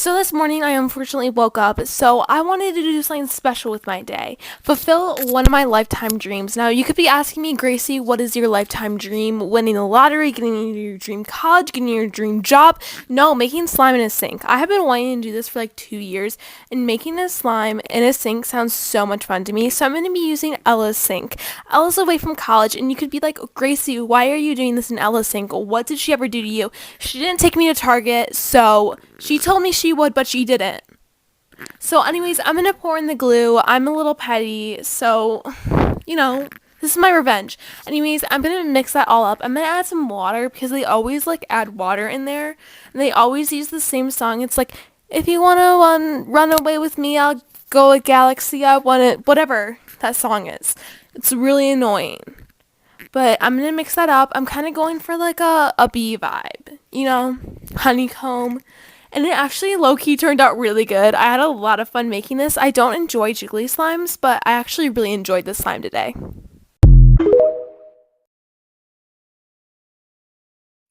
So this morning I unfortunately woke up, so I wanted to do something special with my day. Fulfill one of my lifetime dreams. Now you could be asking me, Gracie, what is your lifetime dream? Winning the lottery, getting into your dream college, getting your dream job? No, making slime in a sink. I have been wanting to do this for like 2 years, and making a slime in a sink sounds so much fun to me. So I'm going to be using Ella's sink. Ella's away from college, and you could be like, Gracie, why are you doing this in Ella's sink? What did she ever do to you? She didn't take me to Target, so she told me she would, but she didn't. So, anyways, I'm gonna pour in the glue. I'm a little petty, so, this is my revenge. Anyways, I'm gonna mix that all up. I'm gonna add some water because they always like add water in there, and they always use the same song. It's like, if you wanna run away with me, I'll go a galaxy. I want it, whatever that song is. It's really annoying. But I'm gonna mix that up. I'm kind of going for like a bee vibe, honeycomb. And it actually low key turned out really good. I had a lot of fun making this. I don't enjoy jiggly slimes, but I actually really enjoyed this slime today.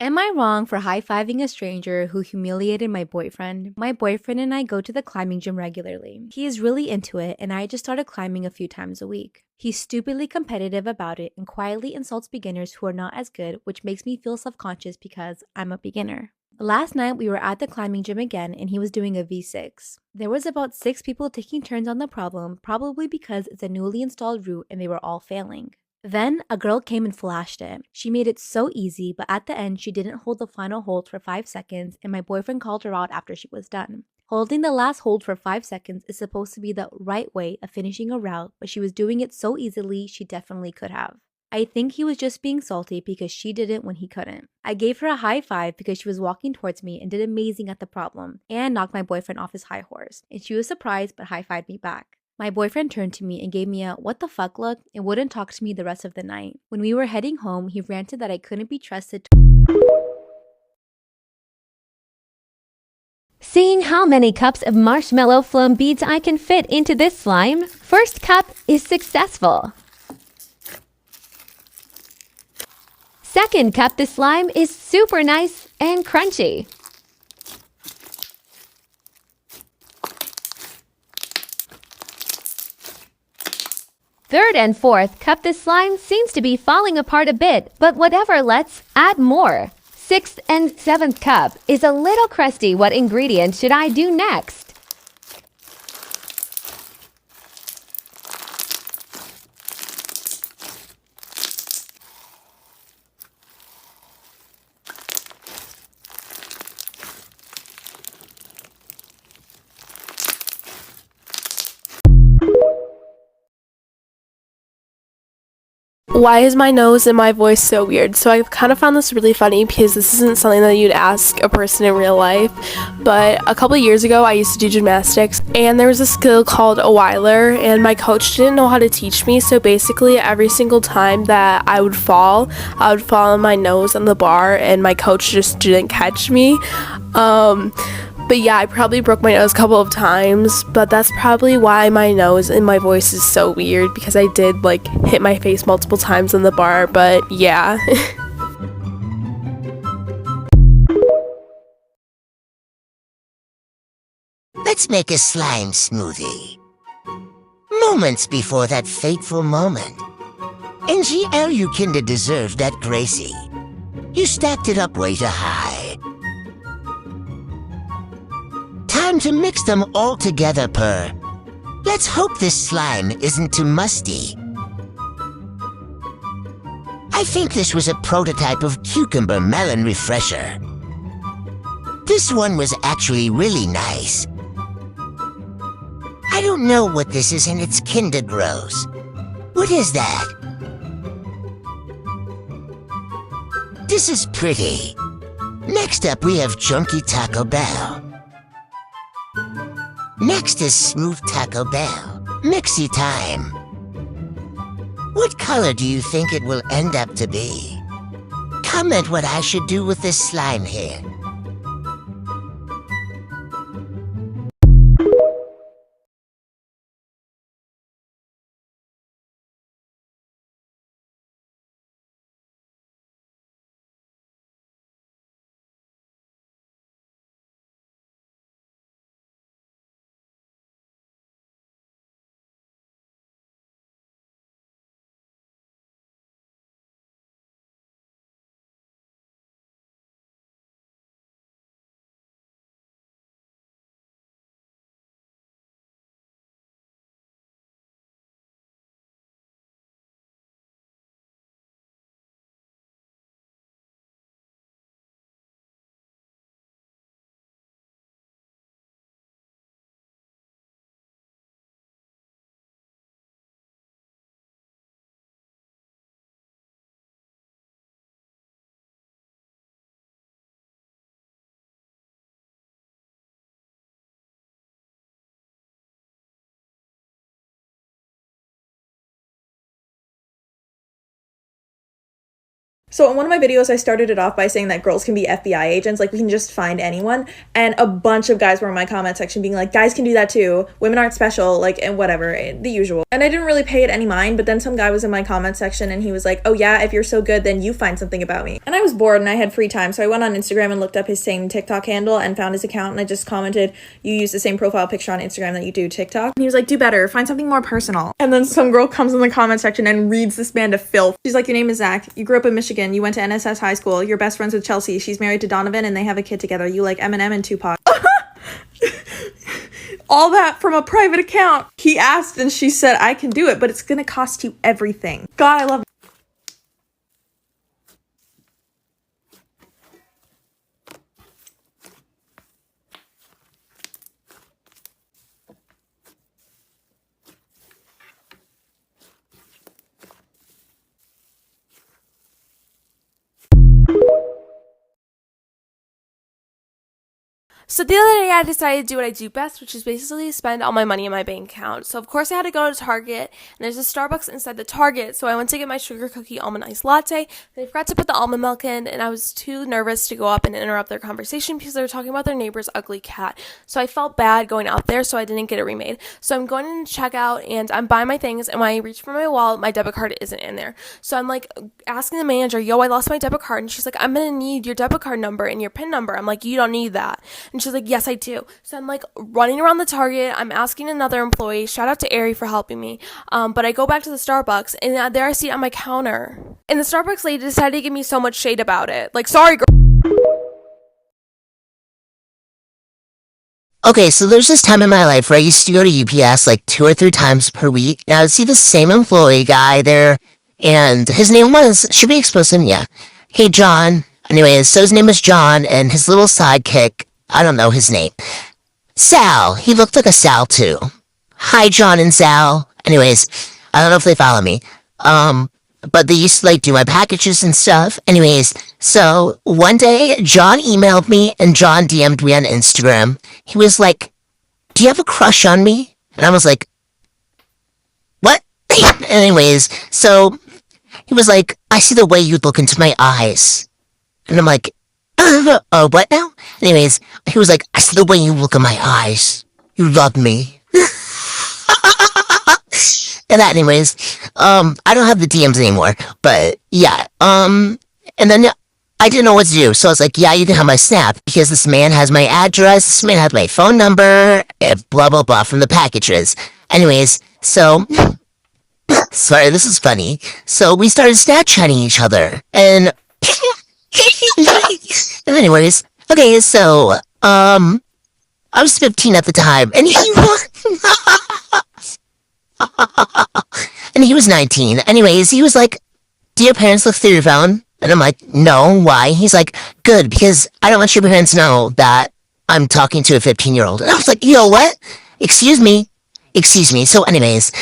Am I wrong for high-fiving a stranger who humiliated my boyfriend? My boyfriend and I go to the climbing gym regularly. He is really into it, and I just started climbing a few times a week. He's stupidly competitive about it and quietly insults beginners who are not as good, which makes me feel self-conscious because I'm a beginner. Last night, we were at the climbing gym again, and he was doing a V6. There was about 6 people taking turns on the problem, probably because it's a newly installed route and they were all failing. Then, a girl came and flashed it. She made it so easy, but at the end, she didn't hold the final hold for 5 seconds, and my boyfriend called her out after she was done. Holding the last hold for 5 seconds is supposed to be the right way of finishing a route, but she was doing it so easily, she definitely could have. I think he was just being salty because she didn't when he couldn't. I gave her a high five because she was walking towards me and did amazing at the problem, and knocked my boyfriend off his high horse, and she was surprised but high-fived me back. My boyfriend turned to me and gave me a what the fuck look and wouldn't talk to me the rest of the night. When we were heading home, he ranted that I couldn't be trusted. Seeing how many cups of marshmallow foam beads I can fit into this slime, first cup is successful. Second cup, the slime is super nice and crunchy. Third and fourth cup, the slime seems to be falling apart a bit, but whatever, let's add more. Sixth and seventh cup is a little crusty. What ingredient should I do next? Why is my nose and my voice so weird? So I've kind of found this really funny because this isn't something that you'd ask a person in real life. But a couple of years ago, I used to do gymnastics, and there was a skill called a whiler, and my coach didn't know how to teach me. So basically, every single time that I would fall on my nose on the bar, and my coach just didn't catch me. But yeah, I probably broke my nose a couple of times, but that's probably why my nose and my voice is so weird, because I did like hit my face multiple times on the bar, but yeah. Let's make a slime smoothie. Moments before that fateful moment. NGL, you kinda deserved that, Gracie. You stacked it up way too high. Time to mix them all together, Purr. Let's hope this slime isn't too musty. I think this was a prototype of cucumber melon refresher. This one was actually really nice. I don't know what this is, and it's kinda gross. What is that? This is pretty. Next up, we have Chunky Taco Bell. Next is Smooth Taco Bell. Mixy time. What color do you think it will end up to be? Comment what I should do with this slime here. So in one of my videos, I started it off by saying that girls can be FBI agents, like we can just find anyone. And a bunch of guys were in my comment section being like, guys can do that too. Women aren't special, like, and whatever, the usual. And I didn't really pay it any mind, but then some guy was in my comment section and he was like, oh yeah, if you're so good, then you find something about me. And I was bored and I had free time. So I went on Instagram and looked up his same TikTok handle and found his account. And I just commented, you use the same profile picture on Instagram that you do TikTok. And he was like, do better, find something more personal. And then some girl comes in the comment section and reads this man to filth. She's like, your name is Zach. You grew up in Michigan. You went to NSS high school. You're best friends with Chelsea. She's married to Donovan and they have a kid together. You like Eminem and Tupac. All that from a private account. He asked and she said, I can do it, but it's gonna cost you everything. God, I love it. So the other day I decided to do what I do best, which is basically spend all my money in my bank account. So of course I had to go to Target, and there's a Starbucks inside the Target, so I went to get my sugar cookie almond iced latte. They forgot to put the almond milk in, and I was too nervous to go up and interrupt their conversation because they were talking about their neighbor's ugly cat. So I felt bad going out there, so I didn't get it remade. So I'm going in to check out, and I'm buying my things, and when I reach for my wallet, my debit card isn't in there. So I'm like asking the manager, yo, I lost my debit card, and she's like, I'm gonna need your debit card number and your PIN number. I'm like, you don't need that. And she's like, yes, I do. So I'm like running around the Target. I'm asking another employee. Shout out to Ari for helping me. But I go back to the Starbucks, and there I see it on my counter. And the Starbucks lady decided to give me so much shade about it. Like, sorry, girl. Okay, so there's this time in my life where I used to go to UPS like 2 or 3 times per week, and I would see the same employee guy there, and his name was, should we expose him? Yeah. Hey, John. Anyways, so his name was John, and his little sidekick, I don't know his name. Sal. He looked like a Sal, too. Hi, John and Sal. Anyways, I don't know if they follow me. But they used to, like, do my packages and stuff. Anyways, so one day, John emailed me, and John DM'd me on Instagram. He was like, do you have a crush on me? And I was like, what? Anyways, so he was like, I see the way you look into my eyes. And I'm like, oh, what now? Anyways, he was like, I see the way you look in my eyes. You love me. And that, anyways, I don't have the DMs anymore, but yeah, and then I didn't know what to do, so I was like, yeah, you didn't have my Snap, because this man has my address, this man has my phone number, and blah, blah, blah, from the packages. Anyways, so, sorry, this is funny, so we started Snapchatting each other, and, anyways, okay, so, I was 15 at the time, and he was, and he was 19. Anyways, he was like, do your parents look through your phone? And I'm like, no, why? He's like, good, because I don't want your parents to know that I'm talking to a 15-year-old. And I was like, yo, what? Excuse me. So anyways,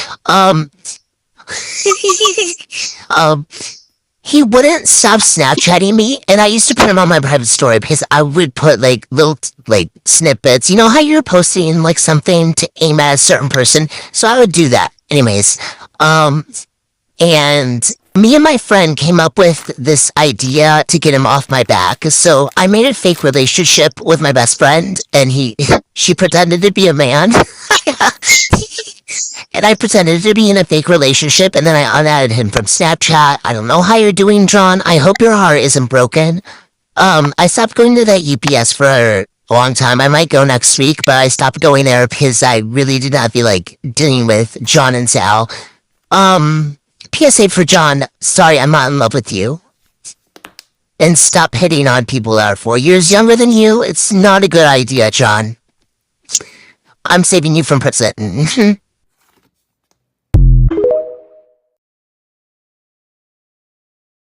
he wouldn't stop Snapchatting me, and I used to put him on my private story because I would put, like, little, like, snippets. You know how you're posting, like, something to aim at a certain person? So I would do that. Anyways, and me and my friend came up with this idea to get him off my back. So I made a fake relationship with my best friend, and she pretended to be a man. And I pretended to be in a fake relationship, and then I unadded him from Snapchat. I don't know how you're doing, John. I hope your heart isn't broken. I stopped going to that UPS for a long time. I might go next week, but I stopped going there because I really did not feel like dealing with John and Sal. PSA for John, sorry, I'm not in love with you. And stop hitting on people that are 4 years younger than you. It's not a good idea, John. I'm saving you from prison.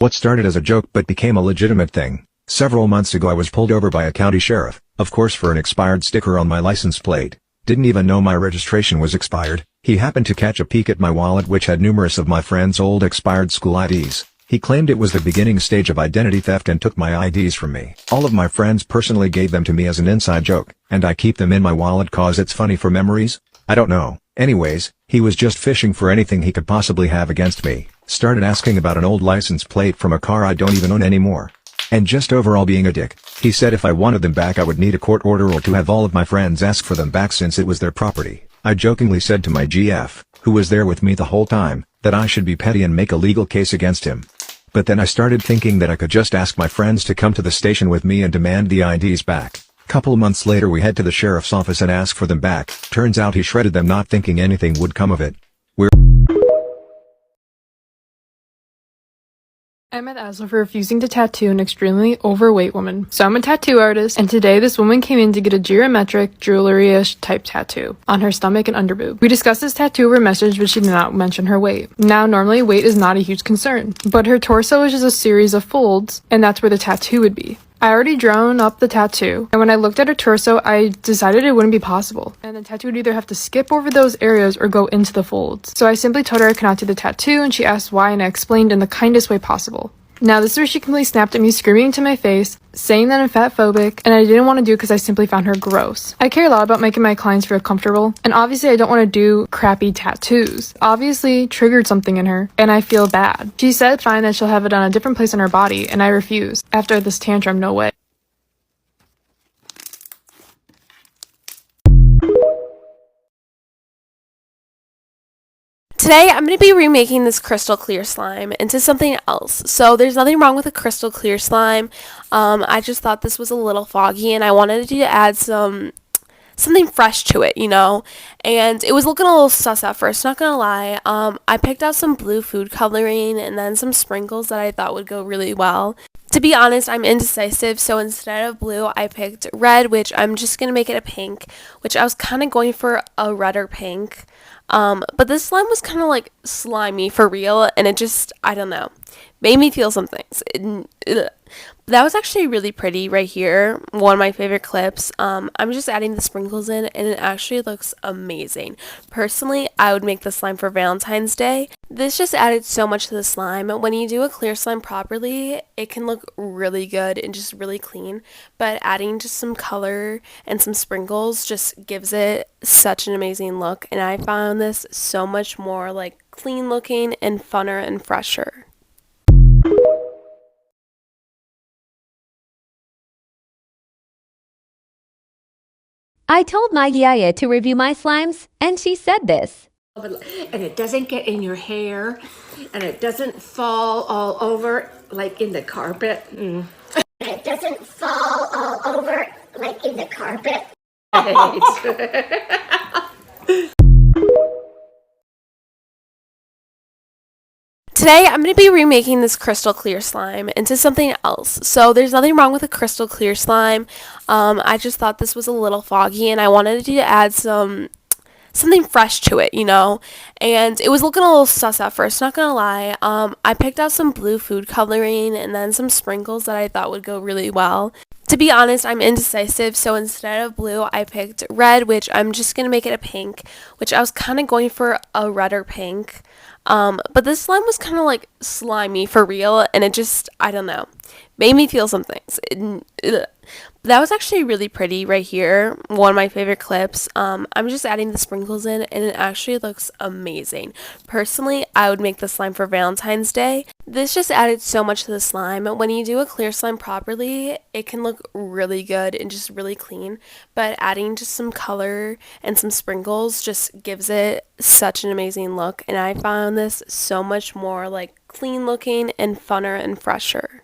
What started as a joke but became a legitimate thing. Several months ago I was pulled over by a county sheriff, of course for an expired sticker on my license plate. Didn't even know my registration was expired. He happened to catch a peek at my wallet, which had numerous of my friends' old expired school IDs. He claimed it was the beginning stage of identity theft and took my IDs from me. All of my friends personally gave them to me as an inside joke, and I keep them in my wallet cause it's funny for memories? I don't know. Anyways, he was just fishing for anything he could possibly have against me. Started asking about an old license plate from a car I don't even own anymore. And just overall being a dick. He said if I wanted them back I would need a court order or to have all of my friends ask for them back since it was their property. I jokingly said to my GF, who was there with me the whole time, that I should be petty and make a legal case against him. But then I started thinking that I could just ask my friends to come to the station with me and demand the IDs back. Couple months later we head to the sheriff's office and ask for them back. Turns out he shredded them not thinking anything would come of it. I'm at Asla for refusing to tattoo an extremely overweight woman. So I'm a tattoo artist, and today this woman came in to get a geometric, jewelry-ish type tattoo on her stomach and underboob. We discussed this tattoo over message, but she did not mention her weight. Now, normally weight is not a huge concern, but her torso is just a series of folds, and that's where the tattoo would be. I already drawn up the tattoo, and when I looked at her torso, I decided it wouldn't be possible, and the tattoo would either have to skip over those areas or go into the folds. So I simply told her I cannot do the tattoo, and she asked why, and I explained in the kindest way possible. Now this is where she completely snapped at me, screaming into my face, saying that I'm fat phobic, and I didn't want to do it because I simply found her gross. I care a lot about making my clients feel comfortable, and obviously I don't want to do crappy tattoos. Obviously triggered something in her, and I feel bad. She said fine that she'll have it on a different place on her body, and I refused. After this tantrum, no way. Today, I'm going to be remaking this crystal clear slime into something else. So there's nothing wrong with a crystal clear slime. I just thought this was a little foggy and I wanted to add something fresh to it, you know, and it was looking a little sus at first, not gonna lie. I picked out some blue food coloring and then some sprinkles that I thought would go really well. To be honest, I'm indecisive, so instead of blue, I picked red, which I'm just gonna make it a pink, which I was kind of going for a red or pink. But this slime was kind of like slimy for real, and it just, I don't know, made me feel some things. That was actually really pretty right here, one of my favorite clips. I'm just adding the sprinkles in, and it actually looks amazing. Personally, I would make the slime for Valentine's Day. This just added so much to the slime. When you do a clear slime properly, it can look really good and just really clean, but adding just some color and some sprinkles just gives it such an amazing look, and I found this so much more like clean looking and funner and fresher. I told my yaya to review my slimes, and she said this. And it doesn't get in your hair, and it doesn't fall all over like in the carpet. It doesn't fall all over like in the carpet. Today, I'm going to be remaking this crystal clear slime into something else. So there's nothing wrong with a crystal clear slime. I just thought this was a little foggy and I wanted to add something fresh to it, you know, and it was looking a little sus at first, not gonna lie. I picked out some blue food coloring and then some sprinkles that I thought would go really well. To be honest, I'm indecisive, so instead of blue, I picked red, which I'm just gonna make it a pink, which I was kind of going for a red or pink. But this slime was kind of like slimy for real, and it just, I don't know, made me feel some things. That was actually really pretty right here, one of my favorite clips. I'm just adding the sprinkles in, and it actually looks amazing. Personally, I would make the slime for Valentine's Day. This just added so much to the slime. When you do a clear slime properly, it can look really good and just really clean, but adding just some color and some sprinkles just gives it such an amazing look, and I found this so much more like clean looking and funner and fresher.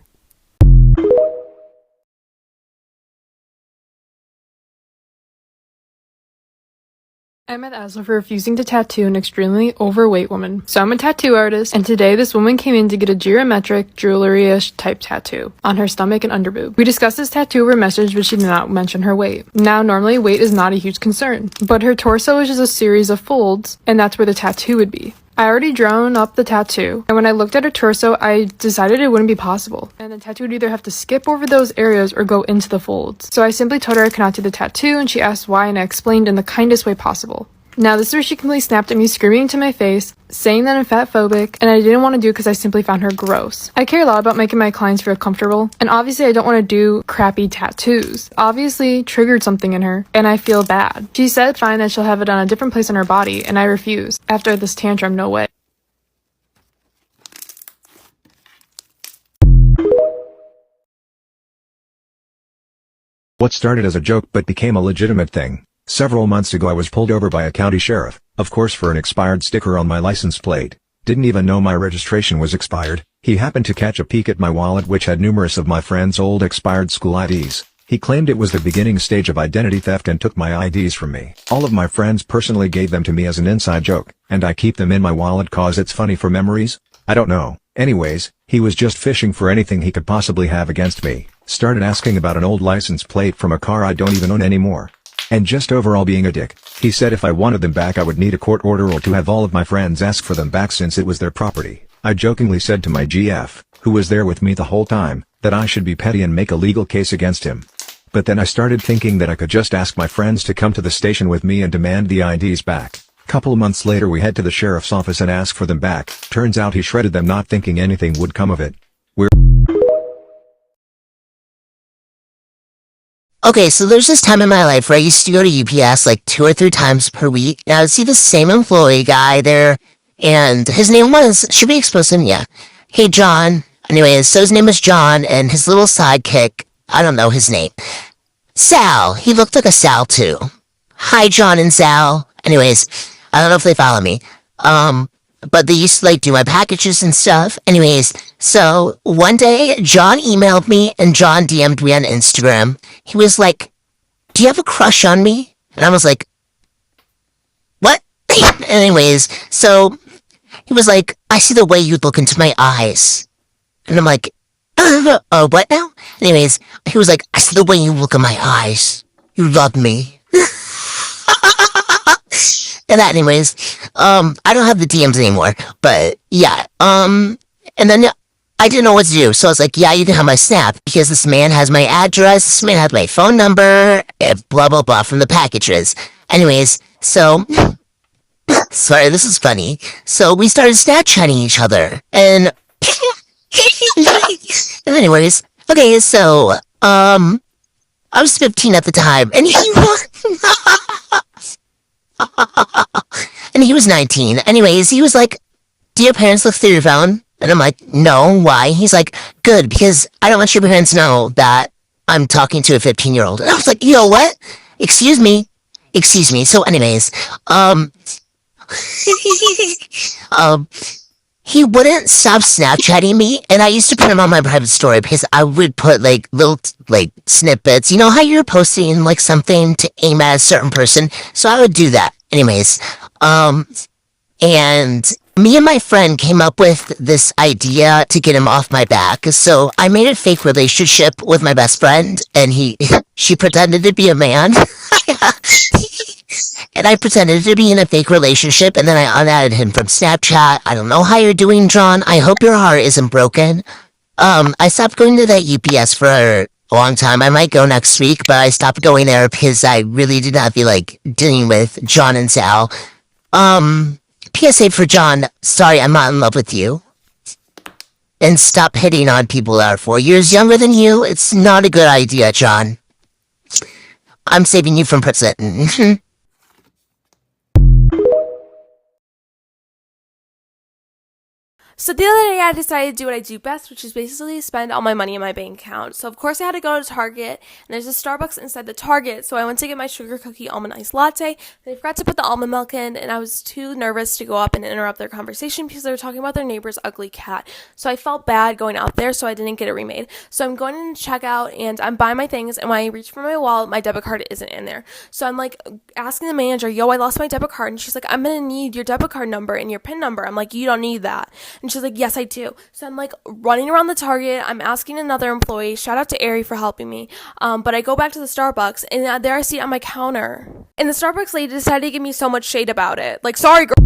I'm at Asla for refusing to tattoo an extremely overweight woman. So I'm a tattoo artist, and today this woman came in to get a geometric, jewelry-ish type tattoo on her stomach and underboob. We discussed this tattoo over message, but she did not mention her weight. Now, normally weight is not a huge concern, but her torso is just a series of folds, and that's where the tattoo would be. I already drawn up the tattoo, and when I looked at her torso, I decided it wouldn't be possible, and the tattoo would either have to skip over those areas or go into the folds. So I simply told her I cannot do the tattoo, and she asked why, and I explained in the kindest way possible. Now this is where she completely snapped at me, screaming into my face, saying that I'm fat phobic, and I didn't want to do it because I simply found her gross. I care a lot about making my clients feel comfortable, and obviously I don't want to do crappy tattoos. Obviously triggered something in her, and I feel bad. She said fine that she'll have it on a different place on her body, and I refused. After this tantrum, no way. What started as a joke but became a legitimate thing. Several months ago I was pulled over by a county sheriff, of course for an expired sticker on my license plate. Didn't even know my registration was expired. He happened to catch a peek at my wallet which had numerous of my friends' old expired school IDs. He claimed it was the beginning stage of identity theft and took my IDs from me. All of my friends personally gave them to me as an inside joke, and I keep them in my wallet cause it's funny for memories? I don't know. Anyways, he was just fishing for anything he could possibly have against me. Started asking about an old license plate from a car I don't even own anymore. And just overall being a dick. He said if I wanted them back I would need a court order or to have all of my friends ask for them back since it was their property. I jokingly said to my GF, who was there with me the whole time, that I should be petty and make a legal case against him. But then I started thinking that I could just ask my friends to come to the station with me and demand the IDs back. Couple months later we head to the sheriff's office and ask for them back. Turns out he shredded them not thinking anything would come of it. Okay, so there's this time in my life where I used to go to UPS like 2 or 3 times per week, and I would see the same employee guy there, and his name was, should we expose him? Yeah. Hey, John. Anyways, so his name was John, and his little sidekick, I don't know his name. Sal. He looked like a Sal, too. Hi, John and Sal. Anyways, I don't know if they follow me. But they used to like do my packages and stuff. Anyways, so one day John emailed me and John DM'd me on Instagram. He was like, do you have a crush on me? And I was like, what? Anyways, so he was like, I see the way you look into my eyes. And I'm like, oh, what now? Anyways, he was like, I see the way you look in my eyes. You love me. And that anyways, I don't have the DMs anymore, but yeah, and then I didn't know what to do, so I was like, yeah, you can have my Snap, because this man has my address, this man has my phone number, and blah, blah, blah, from the packages. Anyways, so, sorry, this is funny, so we started Snapchatting each other, and, anyways, okay, so, I was 15 at the time, and he was... And he was 19. Anyways, he was like, do your parents look through your phone? And I'm like, no, why? He's like, good, because I don't want your parents to know that I'm talking to a 15-year-old. And I was like, you know what? Excuse me. So anyways, he wouldn't stop Snapchatting me, and I used to put him on my private story because I would put like little like snippets. You know how you're posting like something to aim at a certain person? So I would do that. Anyways, and me and my friend came up with this idea to get him off my back. So I made a fake relationship with my best friend, and she pretended to be a man. And I pretended to be in a fake relationship, and then I unadded him from Snapchat. I don't know how you're doing, John. I hope your heart isn't broken. I stopped going to that UPS for a long time. I might go next week, but I stopped going there because I really did not feel like dealing with John and Sal. PSA for John, sorry, I'm not in love with you. And stop hitting on people that are 4 years younger than you. It's not a good idea, John. I'm saving you from prison. So the other day I decided to do what I do best, which is basically spend all my money in my bank account. So of course I had to go to Target, and there's a Starbucks inside the Target, so I went to get my sugar cookie almond iced latte. They forgot to put the almond milk in, and I was too nervous to go up and interrupt their conversation because they were talking about their neighbor's ugly cat. So I felt bad going out there, so I didn't get it remade. So I'm going in to check out, and I'm buying my things, and when I reach for my wallet, my debit card isn't in there. So I'm like asking the manager, yo, I lost my debit card, and she's like, I'm gonna need your debit card number and your PIN number. I'm like, you don't need that. And she's like, yes, I do. So I'm like running around the Target. I'm asking another employee. Shout out to Ari for helping me. But I go back to the Starbucks, and there I see it on my counter. And the Starbucks lady decided to give me so much shade about it. Like, sorry, girl.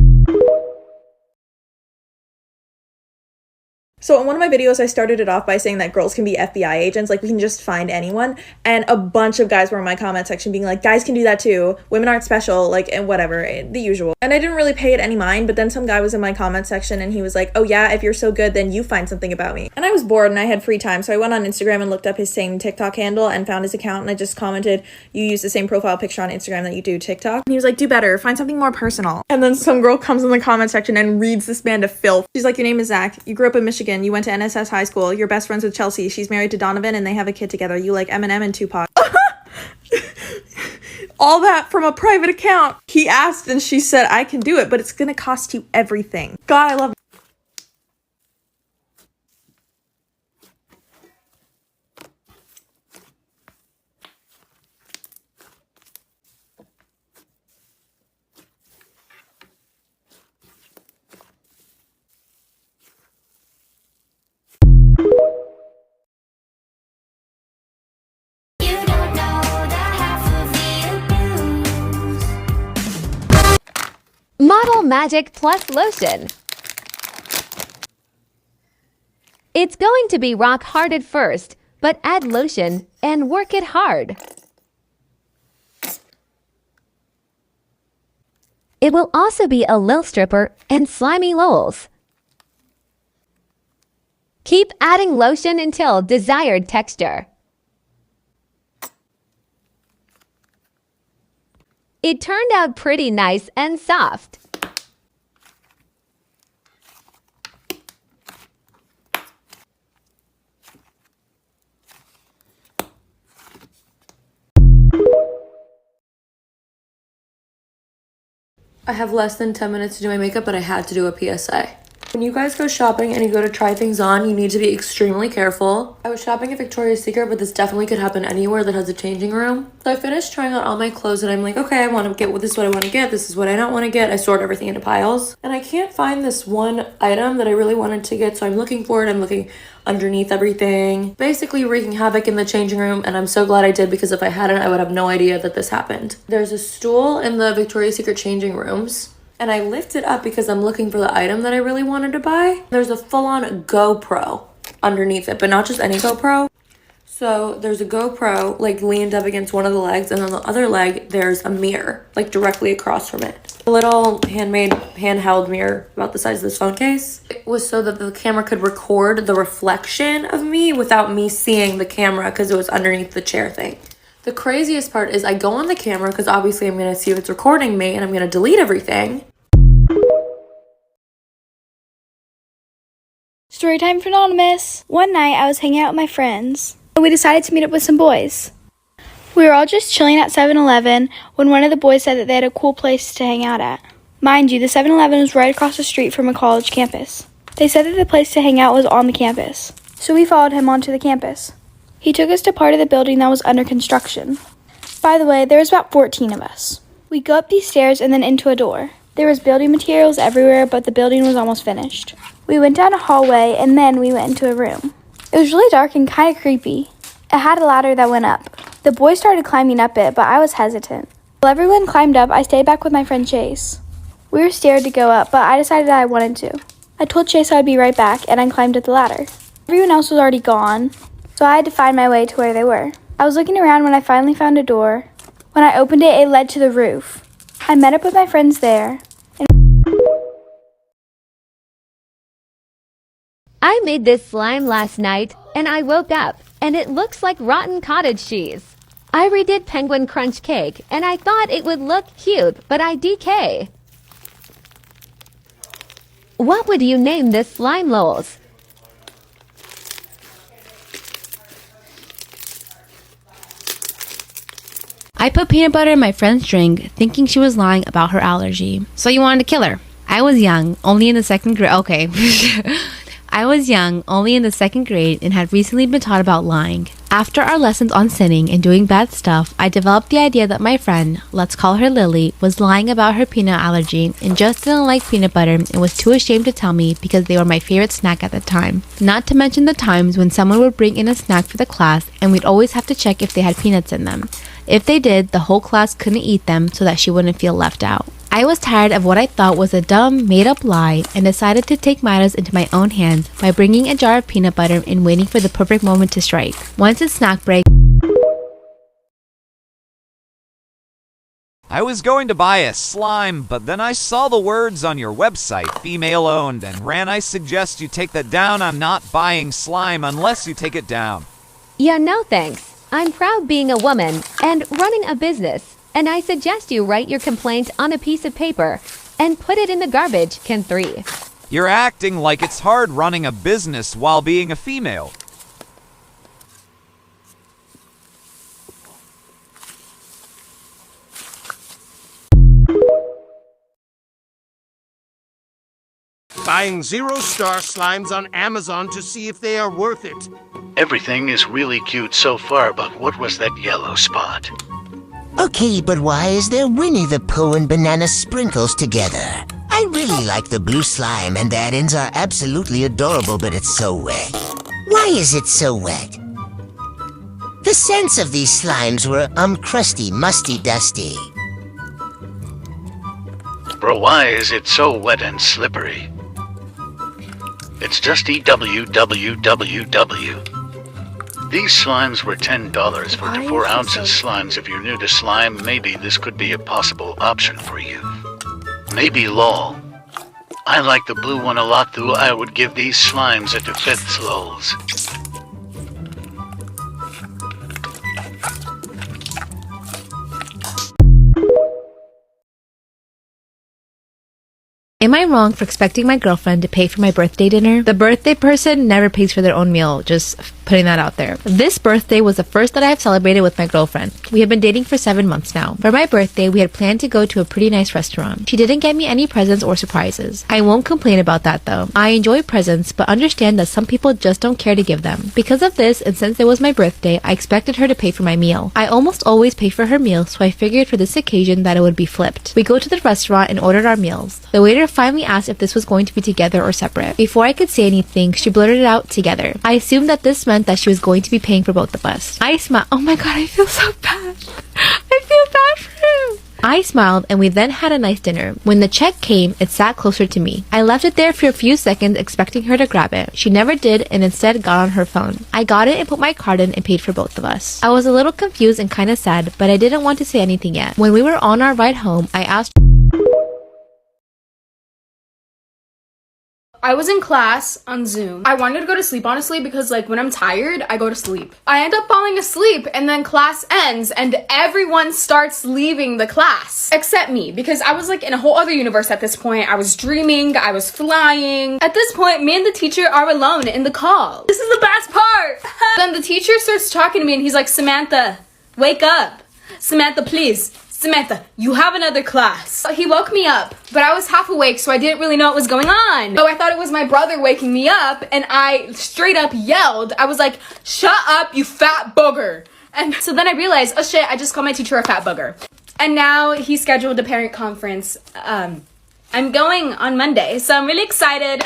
So in one of my videos, I started it off by saying that girls can be FBI agents, like we can just find anyone, and a bunch of guys were in my comment section being like, guys can do that too, women aren't special, like, and whatever, the usual. And I didn't really pay it any mind, but then some guy was in my comment section and he was like, oh yeah, if you're so good, then you find something about me. And I was bored and I had free time, so I went on Instagram and looked up his same TikTok handle and found his account, and I just commented, you use the same profile picture on Instagram that you do TikTok. And he was like, do better, find something more personal. And then some girl comes in the comment section and reads this man to filth. She's like, your name is Zach, you grew up in Michigan, you went to NSS high school, you're best friends with Chelsea, she's married to Donovan, and they have a kid together, you like Eminem and Tupac. all that from a private account. He asked and she said, I can do it, but it's gonna cost you everything. God, I love it. Model Magic Plus Lotion. It's going to be rock hard at first, but add lotion and work it hard. It will also be a lil stripper and slimy lols. Keep adding lotion until desired texture. It turned out pretty nice and soft. I have less than 10 minutes to do my makeup, but I had to do a PSA. When you guys go shopping and you go to try things on, you need to be extremely careful. I was shopping at Victoria's Secret, but this definitely could happen anywhere that has a changing room. So I finished trying on all my clothes and I'm like, okay, I want to get this is what I want to get. This is what I don't want to get. I sort everything into piles. And I can't find this one item that I really wanted to get. So I'm looking for it. I'm looking underneath everything, basically wreaking havoc in the changing room. And I'm so glad I did, because if I hadn't, I would have no idea that this happened. There's a stool in the Victoria's Secret changing rooms. And I lift it up because I'm looking for the item that I really wanted to buy. There's a full-on GoPro underneath it, but not just any GoPro. So there's a GoPro like leaned up against one of the legs, and on the other leg there's a mirror like directly across from it. A little handheld mirror about the size of this phone case. It was so that the camera could record the reflection of me without me seeing the camera, because it was underneath the chair thing. The craziest part is I go on the camera because obviously I'm going to see if it's recording me, and I'm going to delete everything. Storytime for Anonymous. One night I was hanging out with my friends, and we decided to meet up with some boys. We were all just chilling at 7-Eleven when one of the boys said that they had a cool place to hang out at. Mind you, the 7-Eleven was right across the street from a college campus. They said that the place to hang out was on the campus, so we followed him onto the campus. He took us to part of the building that was under construction. By the way, there was about 14 of us. We go up these stairs and then into a door. There was building materials everywhere, but the building was almost finished. We went down a hallway and then we went into a room. It was really dark and kind of creepy. It had a ladder that went up. The boys started climbing up it, but I was hesitant. While everyone climbed up, I stayed back with my friend Chase. We were scared to go up, but I decided that I wanted to. I told Chase I'd be right back, and I climbed up the ladder. Everyone else was already gone, so I had to find my way to where they were. I was looking around when I finally found a door. When I opened it, it led to the roof. I met up with my friends there. I made this slime last night, and I woke up, and it looks like rotten cottage cheese. I redid penguin crunch cake, and I thought it would look cute, but I decay. What would you name this slime lols? I put peanut butter in my friend's drink, thinking she was lying about her allergy. So you wanted to kill her. I was young, only in the second grade. Okay. I was young, only in the second grade, and had recently been taught about lying. After our lessons on sinning and doing bad stuff, I developed the idea that my friend, let's call her Lily, was lying about her peanut allergy and just didn't like peanut butter and was too ashamed to tell me because they were my favorite snack at the time. Not to mention the times when someone would bring in a snack for the class and we'd always have to check if they had peanuts in them. If they did, the whole class couldn't eat them so that she wouldn't feel left out. I was tired of what I thought was a dumb, made-up lie and decided to take matters into my own hands by bringing a jar of peanut butter and waiting for the perfect moment to strike. Once it's snack break, I was going to buy a slime, but then I saw the words on your website, female owned, and I suggest you take that down. I'm not buying slime unless you take it down. Yeah, no thanks. I'm proud being a woman and running a business, and I suggest you write your complaint on a piece of paper and put it in the garbage can 3. You're acting like it's hard running a business while being a female. buying 0-star slimes on Amazon to see if they are worth it. Everything is really cute so far, but what was that yellow spot? Okay, but why is there Winnie the Pooh and Banana Sprinkles together? I really like the blue slime, and the add-ins are absolutely adorable, but it's so wet. Why is it so wet? The scents of these slimes were, crusty, musty, dusty. Bro, why is it so wet and slippery? It's just EWWWW. These slimes were $10 for the 4 ounces slimes. If you're new to slime, maybe this could be a possible option for you. Maybe lol. I like the blue one a lot, though. I would give these slimes a 2/5 lols. Am I wrong for expecting my girlfriend to pay for my birthday dinner? The birthday person never pays for their own meal, just putting that out there. This birthday was the first that I have celebrated with my girlfriend. We have been dating for 7 months now. For my birthday, we had planned to go to a pretty nice restaurant. She didn't get me any presents or surprises. I won't complain about that though. I enjoy presents, but understand that some people just don't care to give them. Because of this, and since it was my birthday, I expected her to pay for my meal. I almost always pay for her meal, so I figured for this occasion that it would be flipped. We go to the restaurant and ordered our meals. The waiter finally asked if this was going to be together or separate. Before I could say anything, she blurted it out together. I assumed that this meant that she was going to be paying for both of us. I smiled. Oh my god, I feel so bad. I feel bad for him. I smiled and we then had a nice dinner. When the check came, it sat closer to me. I left it there for a few seconds expecting her to grab it. She never did and instead got on her phone. I got it and put my card in and paid for both of us. I was a little confused and kind of sad, but I didn't want to say anything yet. When we were on our ride home, I asked I was in class on Zoom. I wanted to go to sleep, honestly, because like when I'm tired, I go to sleep. I end up falling asleep and then class ends and everyone starts leaving the class except me because I was like in a whole other universe at this point. I was dreaming, I was flying. At this point, me and the teacher are alone in the call. This is the best part. Then the teacher starts talking to me and he's like, Samantha, wake up. Samantha, please. Samantha, you have another class. He woke me up, but I was half awake, so I didn't really know what was going on. So I thought it was my brother waking me up, and I straight up yelled. I was like, shut up, you fat booger. And so then I realized, oh shit, I just called my teacher a fat booger. And now he scheduled a parent conference. I'm going on Monday, so I'm really excited.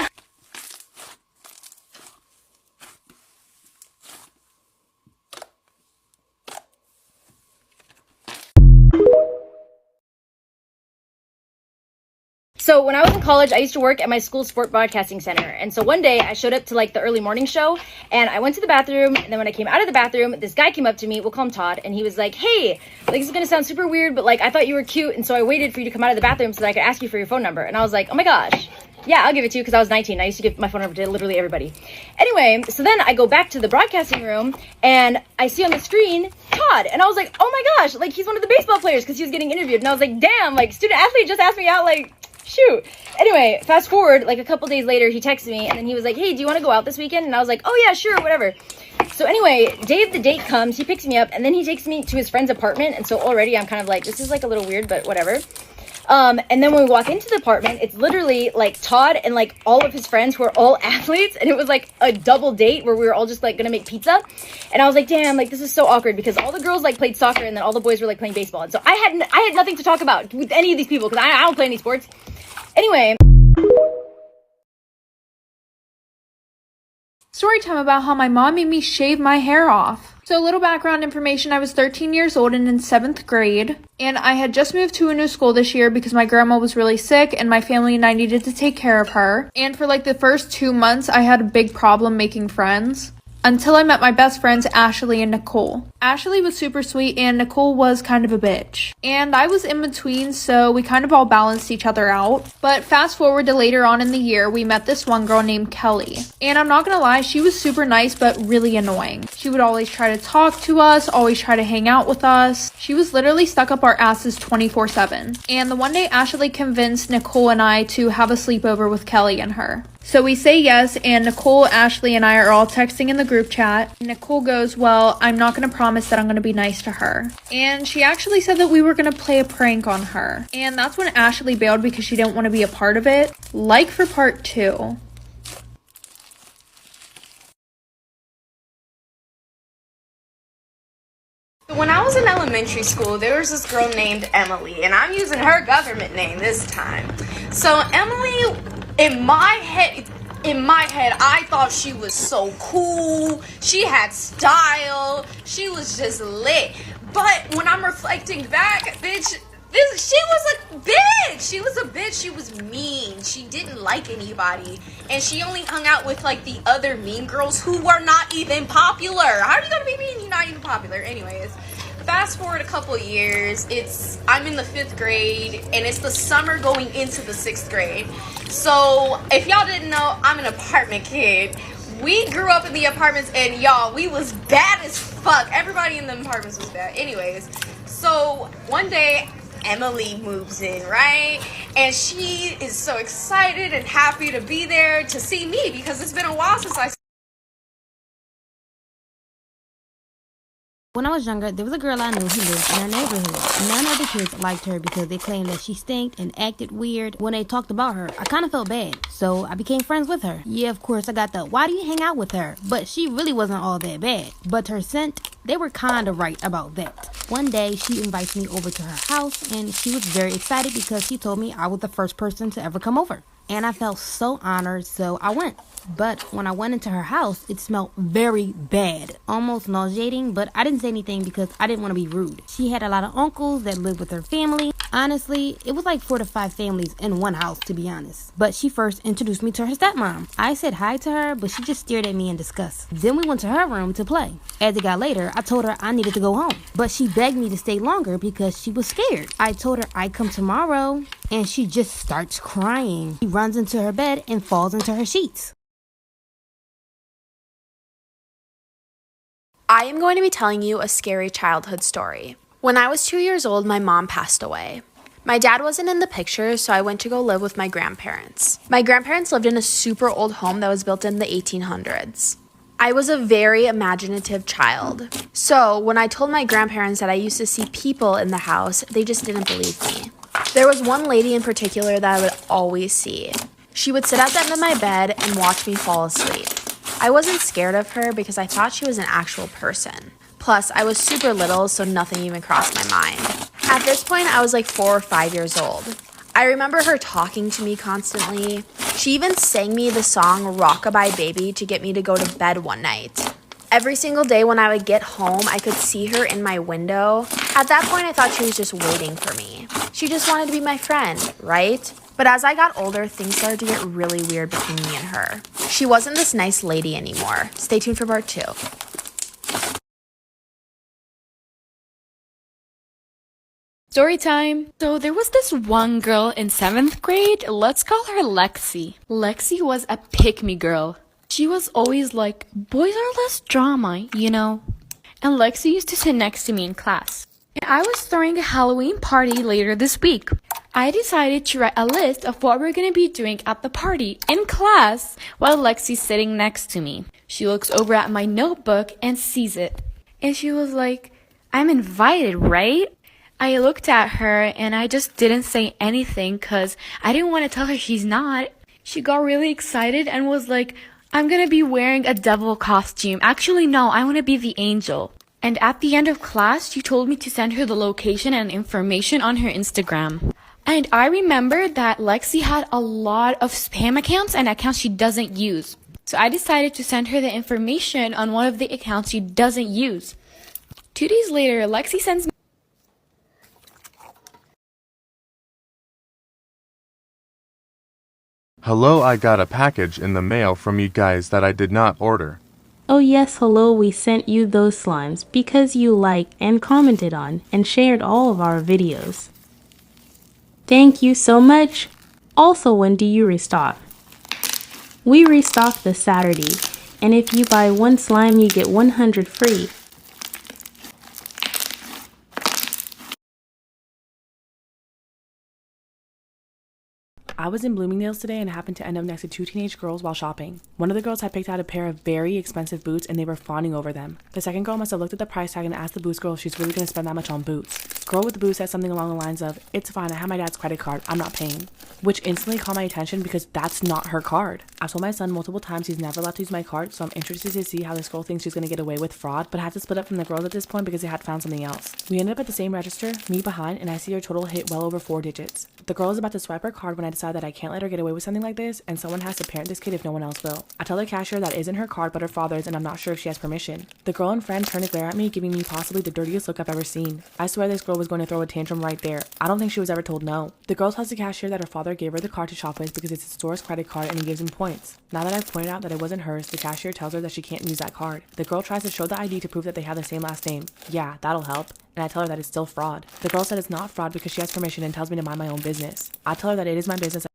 So when I was in college, I used to work at my school sport broadcasting center. And so one day I showed up to like the early morning show and I went to the bathroom. And then when I came out of the bathroom, this guy came up to me, we'll call him Todd. And he was like, hey, like this is going to sound super weird, but like I thought you were cute. And so I waited for you to come out of the bathroom so that I could ask you for your phone number. And I was like, oh my gosh. Yeah, I'll give it to you because I was 19. I used to give my phone number to literally everybody. Anyway, so then I go back to the broadcasting room and I see on the screen Todd. And I was like, oh my gosh, like he's one of the baseball players because he was getting interviewed. And I was like, damn, like student athlete just asked me out, like shoot. Anyway, fast forward, like a couple days later, he texted me and then he was like, hey, do you want to go out this weekend? And I was like, oh yeah, sure, whatever. So anyway, day of the date comes, he picks me up and then he takes me to his friend's apartment. And so already I'm kind of like, this is like a little weird, but whatever. And then when we walk into the apartment, it's literally like Todd and like all of his friends who are all athletes. And it was like a double date where we were all just like gonna make pizza. And I was like, damn, like this is so awkward because all the girls like played soccer and then all the boys were like playing baseball. And so I had nothing to talk about with any of these people because I don't play any sports. Anyway. Story time about how my mom made me shave my hair off. So a little background information, I was 13 years old and in 7th grade. And I had just moved to a new school this year because my grandma was really sick and my family and I needed to take care of her. And for like the first 2 months, I had a big problem making friends. Until I met my best friends, Ashley and Nicole. Ashley was super sweet and Nicole was kind of a bitch. And I was in between, so we kind of all balanced each other out. But fast forward to later on in the year, we met this one girl named Kelly. And I'm not gonna lie, she was super nice but really annoying. She would always try to talk to us, always try to hang out with us. She was literally stuck up our asses 24/7. And the one day Ashley convinced Nicole and I to have a sleepover with Kelly and her. So we say yes, and Nicole, Ashley, and I are all texting in the group chat. Nicole goes, well, I'm not going to promise that I'm going to be nice to her. And she actually said that we were going to play a prank on her. And that's when Ashley bailed because she didn't want to be a part of it. Like for part 2. When I was in elementary school, there was this girl named Emily, and I'm using her government name this time. So Emily, in my head, I thought she was so cool. She had style. She was just lit. But when I'm reflecting back, she was a bitch. She was a bitch. She was mean. She didn't like anybody. And she only hung out with like the other mean girls who were not even popular. How are you gonna be mean? You're not even popular. Anyways, fast forward a couple years. I'm in the 5th grade and it's the summer going into the 6th grade. So if y'all didn't know, I'm an apartment kid. We grew up in the apartments and y'all, we was bad as fuck. Everybody in the apartments was bad. Anyways, so one day Emily moves in, right? And she is so excited and happy to be there to see me because it's been a while since I. When I was younger, there was a girl I knew who lived in our neighborhood. None of the kids liked her because they claimed that she stank and acted weird. When they talked about her, I kind of felt bad, so I became friends with her. Yeah, of course, I got the, why do you hang out with her? But she really wasn't all that bad. But her scent, they were kind of right about that. One day, she invites me over to her house, and she was very excited because she told me I was the first person to ever come over. And I felt so honored, so I went. But when I went into her house, it smelled very bad, almost nauseating, but I didn't say anything because I didn't want to be rude. She had a lot of uncles that lived with her family. Honestly, it was like 4 to 5 families in one house, to be honest. But she first introduced me to her stepmom. I said hi to her, but she just stared at me in disgust. Then we went to her room to play. As it got later, I told her I needed to go home. But she begged me to stay longer because she was scared. I told her I'd come tomorrow, and she just starts crying. She runs into her bed and falls into her sheets. I am going to be telling you a scary childhood story. When I was 2 years old, my mom passed away. My dad wasn't in the picture, so I went to go live with my grandparents. My grandparents lived in a super old home that was built in the 1800s. I was a very imaginative child. So when I told my grandparents that I used to see people in the house, they just didn't believe me. There was one lady in particular that I would always see. She would sit at the end of my bed and watch me fall asleep. I wasn't scared of her because I thought she was an actual person. Plus, I was super little, so nothing even crossed my mind. At this point, I was like 4 or 5 years old. I remember her talking to me constantly. She even sang me the song Rockabye Baby to get me to go to bed one night. Every single day when I would get home, I could see her in my window. At that point, I thought she was just waiting for me. She just wanted to be my friend, right? But as I got older, things started to get really weird between me and her. She wasn't this nice lady anymore. Stay tuned for part 2. Story time. So there was this one girl in 7th grade. Let's call her Lexi. Lexi was a pick-me girl. She was always like, boys are less drama, you know. And Lexi used to sit next to me in class. And I was throwing a Halloween party later this week. I decided to write a list of what we're going to be doing at the party in class while Lexi's sitting next to me. She looks over at my notebook and sees it. And she was like, I'm invited, right? I looked at her and I just didn't say anything because I didn't want to tell her she's not. She got really excited and was like, I'm going to be wearing a devil costume. Actually, no, I want to be the angel. And at the end of class, she told me to send her the location and information on her Instagram. And I remembered that Lexi had a lot of spam accounts and accounts she doesn't use. So I decided to send her the information on one of the accounts she doesn't use. 2 days later, Lexi sends me. Hello, I got a package in the mail from you guys that I did not order. Oh yes, hello, we sent you those slimes because you liked and commented on and shared all of our videos. Thank you so much. Also, when do you restock? We restock this Saturday, and if you buy 1 slime, you get 100 free. I was in Bloomingdale's today and happened to end up next to two teenage girls while shopping. One of the girls had picked out a pair of very expensive boots and they were fawning over them. The second girl must have looked at the price tag and asked the boots girl if she's really going to spend that much on boots. Girl with the boots said something along the lines of, "It's fine, I have my dad's credit card, I'm not paying." Which instantly caught my attention because that's not her card. I've told my son multiple times he's never allowed to use my card, so I'm interested to see how this girl thinks she's going to get away with fraud, but I had to split up from the girls at this point because they had found something else. We ended up at the same register, me behind, and I see her total hit well over 4 digits. The girl is about to swipe her card when I decide that I can't let her get away with something like this, and someone has to parent this kid if no one else will. I tell the cashier that isn't her card but her father's, and I'm not sure if she has permission. The girl and friend turn to glare at me, giving me possibly the dirtiest look I've ever seen. I swear this girl was going to throw a tantrum right there. I don't think she was ever told no. The girl tells the cashier that her father gave her the card to shop with because it's the store's credit card and he gives him points. Now that I've pointed out that it wasn't hers, the cashier tells her that she can't use that card. The girl tries to show the ID to prove that they have the same last name. Yeah, that'll help. And I tell her that it's still fraud. The girl said it's not fraud because she has permission and tells me to mind my own business. I tell her that it is my business.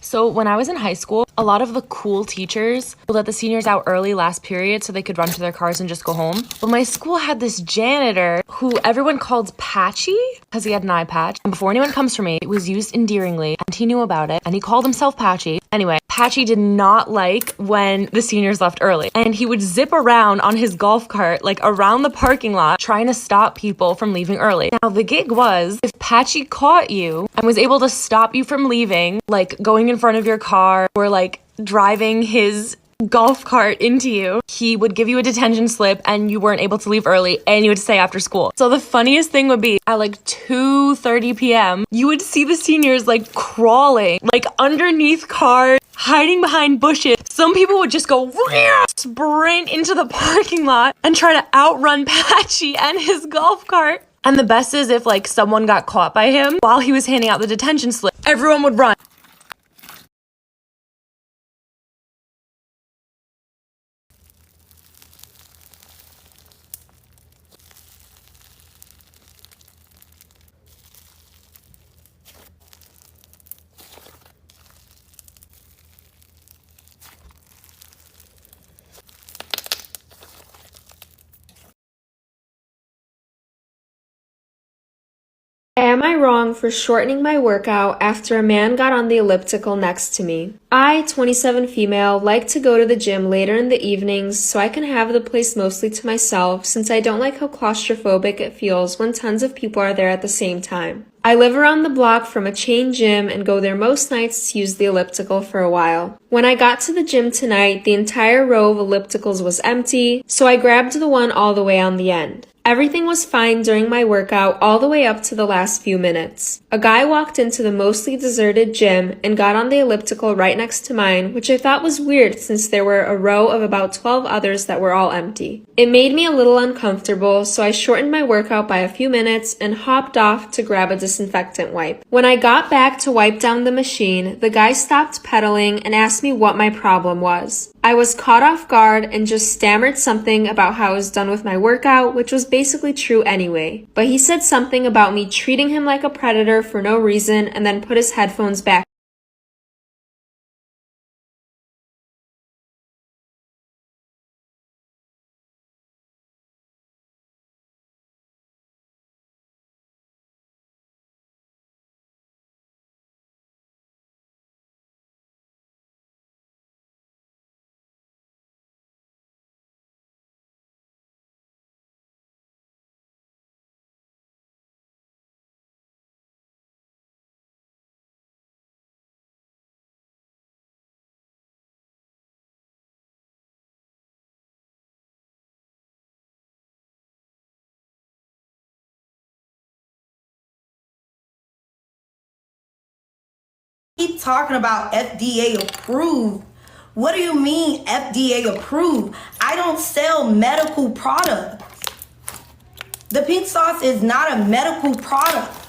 So when I was in high school, a lot of the cool teachers would let the seniors out early last period so they could run to their cars and just go home. But my school had this janitor who everyone called Patchy because he had an eye patch. And before anyone comes for me, it was used endearingly and he knew about it and he called himself Patchy. Anyway, Patchy did not like when the seniors left early and he would zip around on his golf cart like around the parking lot trying to stop people from leaving early. Now the gig was if Patchy caught you and was able to stop you from leaving, like going in front of your car or like driving his golf cart into you, he would give you a detention slip and you weren't able to leave early and you would stay after school. So the funniest thing would be at like 2:30 p.m. you would see the seniors like crawling like underneath cars, hiding behind bushes. Some people would just go sprint into the parking lot and try to outrun Patchy and his golf cart. And the best is if like someone got caught by him while he was handing out the detention slip, everyone would run. Am I wrong for shortening my workout after a man got on the elliptical next to me? I, 27 female, like to go to the gym later in the evenings so I can have the place mostly to myself since I don't like how claustrophobic it feels when tons of people are there at the same time. I live around the block from a chain gym and go there most nights to use the elliptical for a while. When I got to the gym tonight, the entire row of ellipticals was empty, so I grabbed the one all the way on the end. Everything was fine during my workout all the way up to the last few minutes. A guy walked into the mostly deserted gym and got on the elliptical right next to mine, which I thought was weird since there were a row of about 12 others that were all empty. It made me a little uncomfortable, so I shortened my workout by a few minutes and hopped off to grab a disinfectant wipe. When I got back to wipe down the machine, the guy stopped pedaling and asked me what my problem was. I was caught off guard and just stammered something about how I was done with my workout, which was basically true anyway. But he said something about me treating him like a predator for no reason and then put his headphones back. Keep talking about FDA approved. What do you mean FDA approved? I don't sell medical products. The pink sauce is not a medical product.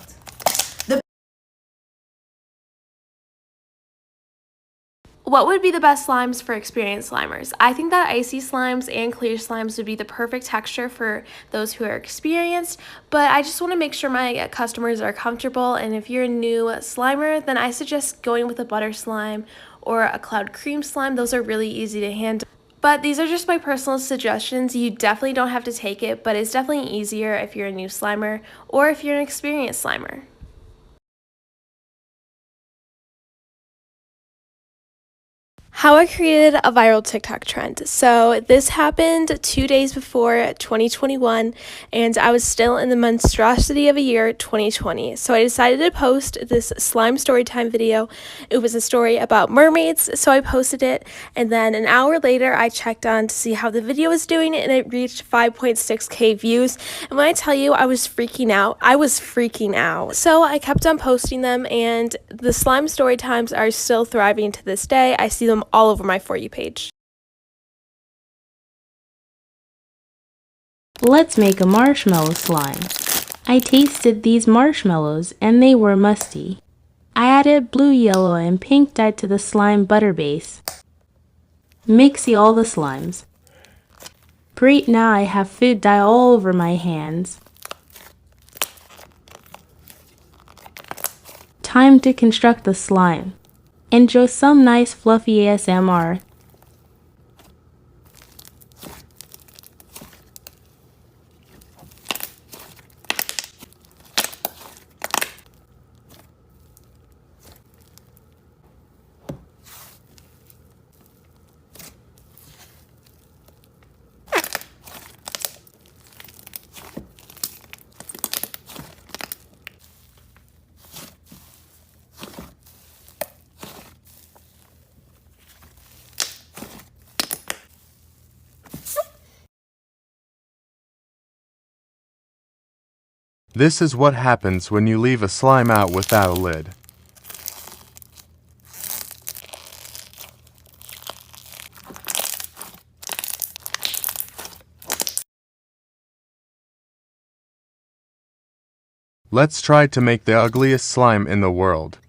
What would be the best slimes for experienced slimers? I think that icy slimes and clear slimes would be the perfect texture for those who are experienced, but I just want to make sure my customers are comfortable, and if you're a new slimer, then I suggest going with a butter slime or a cloud cream slime. Those are really easy to handle. But these are just my personal suggestions. You definitely don't have to take it, but it's definitely easier if you're a new Slimer or if you're an experienced Slimer. How I created a viral TikTok trend. So this happened 2 days before 2021, and I was still in the monstrosity of a year, 2020. So I decided to post this slime storytime video. It was a story about mermaids, so I posted it, and then an hour later I checked on to see how the video was doing, and it reached 5.6k views. And when I tell you I was freaking out, I was freaking out. So I kept on posting them, and the slime story times are still thriving to this day. I see them all over my For You page. Let's make a marshmallow slime. I tasted these marshmallows and they were musty. I added blue, yellow, and pink dye to the slime butter base. Mixy all the slimes. Great, now I have food dye all over my hands. Time to construct the slime. Enjoy some nice fluffy ASMR. This is what happens when you leave a slime out without a lid. Let's try to make the ugliest slime in the world.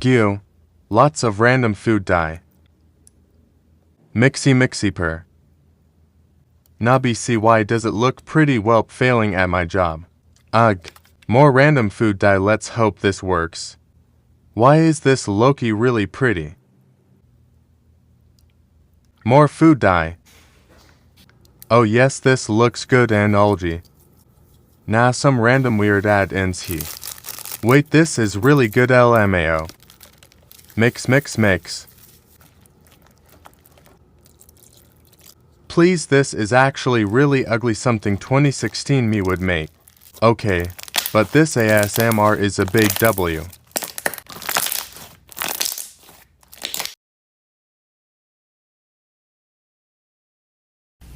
Goo. Lots of random food dye. Mixy purr. Nobby, see, why does it look pretty? Well, failing at my job. Ugh. More random food dye. Let's hope this works. Why is this Loki really pretty? More food dye. Oh yes, this looks good. And algae. Nah, some random weird ad ends he. Wait, this is really good. LMAO. Mix. Please, this is actually really ugly. Something 2016 me would make. Okay, but this ASMR is a big W.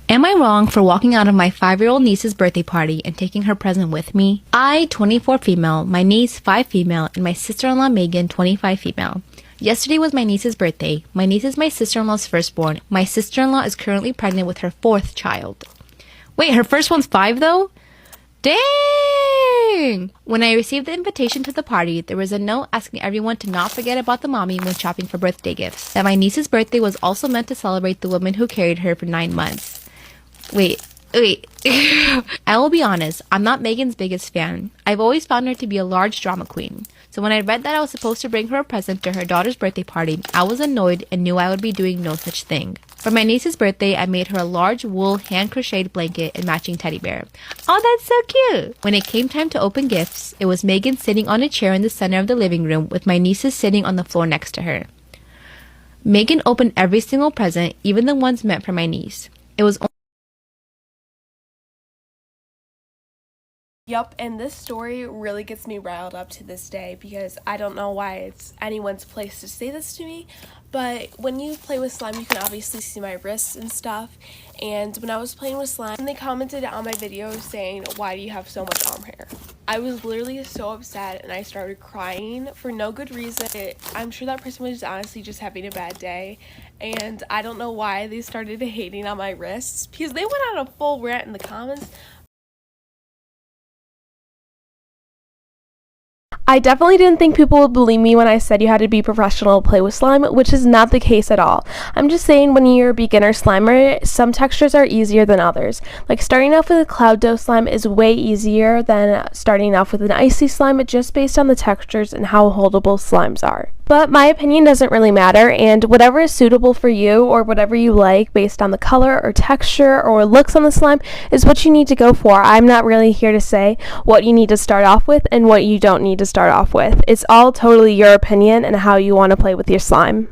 Am I wrong for walking out of my 5-year-old niece's birthday party and taking her present with me? I, 24 female, my niece 5 female, and my sister-in-law Megan 25 female. Yesterday was my niece's birthday. My niece is my sister-in-law's firstborn. My sister-in-law is currently pregnant with her 4th child. Wait, her first one's 5 though? Dang! When I received the invitation to the party, there was a note asking everyone to not forget about the mommy when shopping for birthday gifts. That my niece's birthday was also meant to celebrate the woman who carried her for 9 months. Wait. I will be honest, I'm not Megan's biggest fan. I've always found her to be a large drama queen. So when I read that I was supposed to bring her a present to her daughter's birthday party, I was annoyed and knew I would be doing no such thing. For my niece's birthday, I made her a large wool hand-crocheted blanket and matching teddy bear. Oh, that's so cute! When it came time to open gifts, it was Megan sitting on a chair in the center of the living room with my nieces sitting on the floor next to her. Megan opened every single present, even the ones meant for my niece. It was Yup, and this story really gets me riled up to this day because I don't know why it's anyone's place to say this to me, but when you play with slime, you can obviously see my wrists and stuff, and when I was playing with slime, they commented on my video saying, "Why do you have so much arm hair?" I was literally so upset and I started crying for no good reason. I'm sure that person was honestly just having a bad day, and I don't know why they started hating on my wrists because they went on a full rant in the comments. I definitely didn't think people would believe me when I said you had to be professional to play with slime, which is not the case at all. I'm just saying when you're a beginner slimer, some textures are easier than others. Like starting off with a cloud dough slime is way easier than starting off with an icy slime just based on the textures and how holdable slimes are. But my opinion doesn't really matter, and whatever is suitable for you or whatever you like based on the color or texture or looks on the slime is what you need to go for. I'm not really here to say what you need to start off with and what you don't need to start off with. It's all totally your opinion and how you want to play with your slime.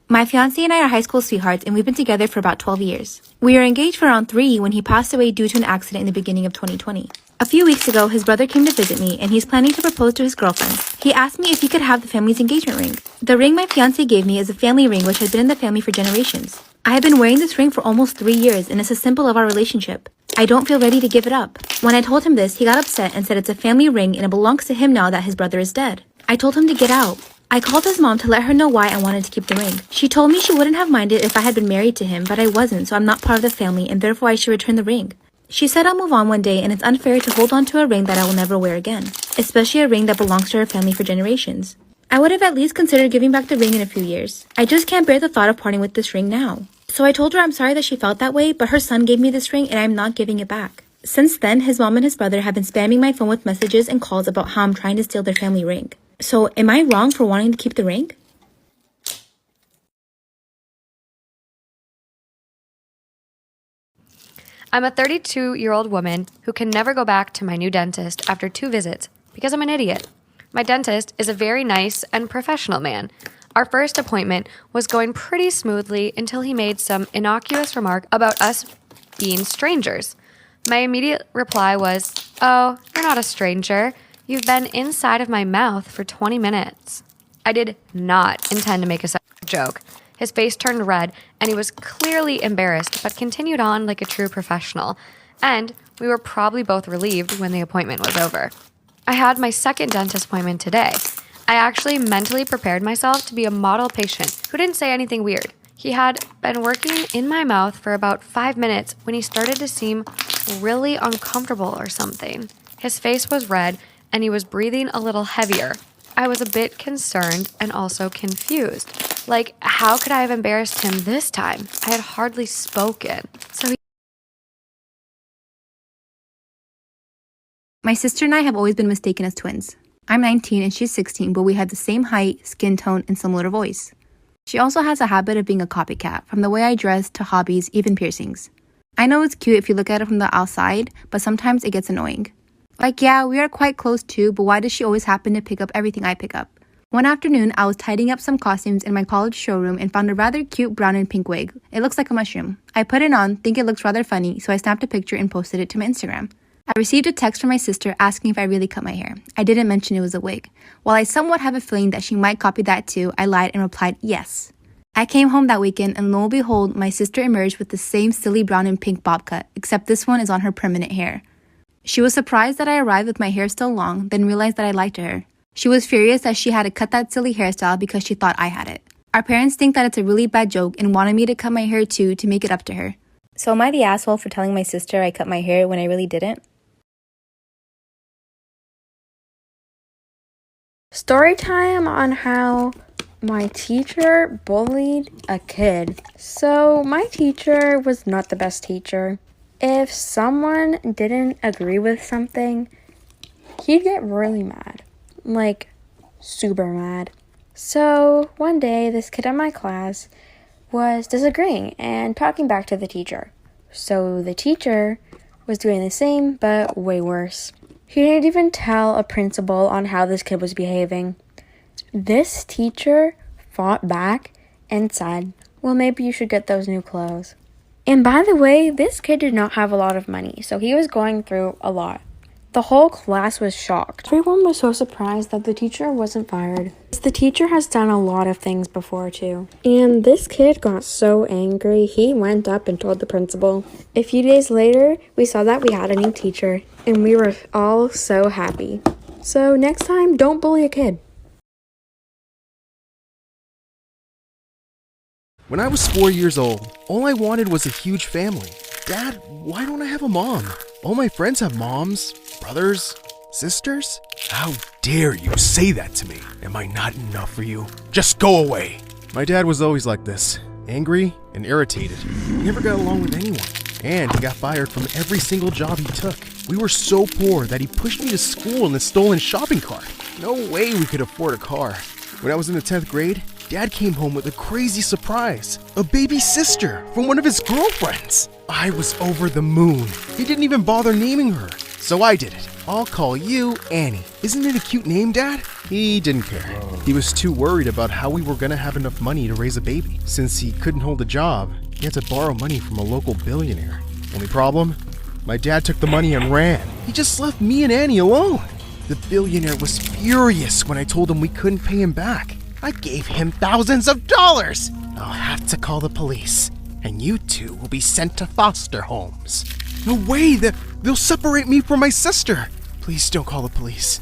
My fiancé and I are high school sweethearts, and we've been together for about 12 years. We were engaged for around 3 when he passed away due to an accident in the beginning of 2020. A few weeks ago, his brother came to visit me, and he's planning to propose to his girlfriend. He asked me if he could have the family's engagement ring. The ring my fiancé gave me is a family ring which has been in the family for generations. I have been wearing this ring for almost 3 years, and it's a symbol of our relationship. I don't feel ready to give it up. When I told him this, he got upset and said it's a family ring and it belongs to him now that his brother is dead. I told him to get out. I called his mom to let her know why I wanted to keep the ring. She told me she wouldn't have minded if I had been married to him, but I wasn't, so I'm not part of the family, and therefore I should return the ring. She said I'll move on one day, and it's unfair to hold on to a ring that I will never wear again, especially a ring that belongs to her family for generations. I would have at least considered giving back the ring in a few years. I just can't bear the thought of parting with this ring now. So I told her I'm sorry that she felt that way, but her son gave me this ring and I'm not giving it back. Since then, his mom and his brother have been spamming my phone with messages and calls about how I'm trying to steal their family ring. So, am I wrong for wanting to keep the ring? I'm a 32-year-old woman who can never go back to my new dentist after 2 visits because I'm an idiot. My dentist is a very nice and professional man. Our first appointment was going pretty smoothly until he made some innocuous remark about us being strangers. My immediate reply was, "Oh, you're not a stranger. You've been inside of my mouth for 20 minutes. I did not intend to make a joke. His face turned red, and he was clearly embarrassed, but continued on like a true professional. And we were probably both relieved when the appointment was over. I had my second dentist appointment today. I actually mentally prepared myself to be a model patient who didn't say anything weird. He had been working in my mouth for about 5 minutes when he started to seem really uncomfortable or something. His face was red, and he was breathing a little heavier. I was a bit concerned and also confused. Like, how could I have embarrassed him this time? I had hardly spoken. My sister and I have always been mistaken as twins. I'm 19 and she's 16, but we have the same height, skin tone, and similar voice. She also has a habit of being a copycat, from the way I dress to hobbies, even piercings. I know it's cute if you look at it from the outside, but sometimes it gets annoying. Like, yeah, we are quite close too, but why does she always happen to pick up everything I pick up? One afternoon, I was tidying up some costumes in my college showroom and found a rather cute brown and pink wig. It looks like a mushroom. I put it on, think it looks rather funny, so I snapped a picture and posted it to my Instagram. I received a text from my sister asking if I really cut my hair. I didn't mention it was a wig. While I somewhat have a feeling that she might copy that too, I lied and replied yes. I came home that weekend and lo and behold, my sister emerged with the same silly brown and pink bob cut, except this one is on her permanent hair. She was surprised that I arrived with my hair still long, then realized that I lied to her. She was furious that she had to cut that silly hairstyle because she thought I had it. Our parents think that it's a really bad joke and wanted me to cut my hair too to make it up to her. So am I the asshole for telling my sister I cut my hair when I really didn't? Story time on how my teacher bullied a kid. So my teacher was not the best teacher. If someone didn't agree with something, he'd get really mad. Like, super mad. So one day, this kid in my class was disagreeing and talking back to the teacher. So the teacher was doing the same, but way worse. He didn't even tell a principal on how this kid was behaving. This teacher fought back and said, "Well, maybe you should get those new clothes." And by the way, this kid did not have a lot of money, so he was going through a lot. The whole class was shocked. Everyone was so surprised that the teacher wasn't fired. The teacher has done a lot of things before too. And this kid got so angry, he went up and told the principal. A few days later, we saw that we had a new teacher, and we were all so happy. So next time, don't bully a kid. When I was 4 years old, all I wanted was a huge family. Dad, why don't I have a mom? All my friends have moms, brothers, sisters. How dare you say that to me? Am I not enough for you? Just go away. My dad was always like this, angry and irritated. He never got along with anyone. And he got fired from every single job he took. We were so poor that he pushed me to school in a stolen shopping cart. No way we could afford a car. When I was in the 10th grade, Dad came home with a crazy surprise. A baby sister from one of his girlfriends. I was over the moon. He didn't even bother naming her. So I did it. I'll call you Annie. Isn't it a cute name, Dad? He didn't care. He was too worried about how we were gonna have enough money to raise a baby. Since he couldn't hold a job, he had to borrow money from a local billionaire. Only problem? My dad took the money and ran. He just left me and Annie alone. The billionaire was furious when I told him we couldn't pay him back. I gave him thousands of dollars. I'll have to call the police, and you two will be sent to foster homes. No way! They'll separate me from my sister. Please don't call the police.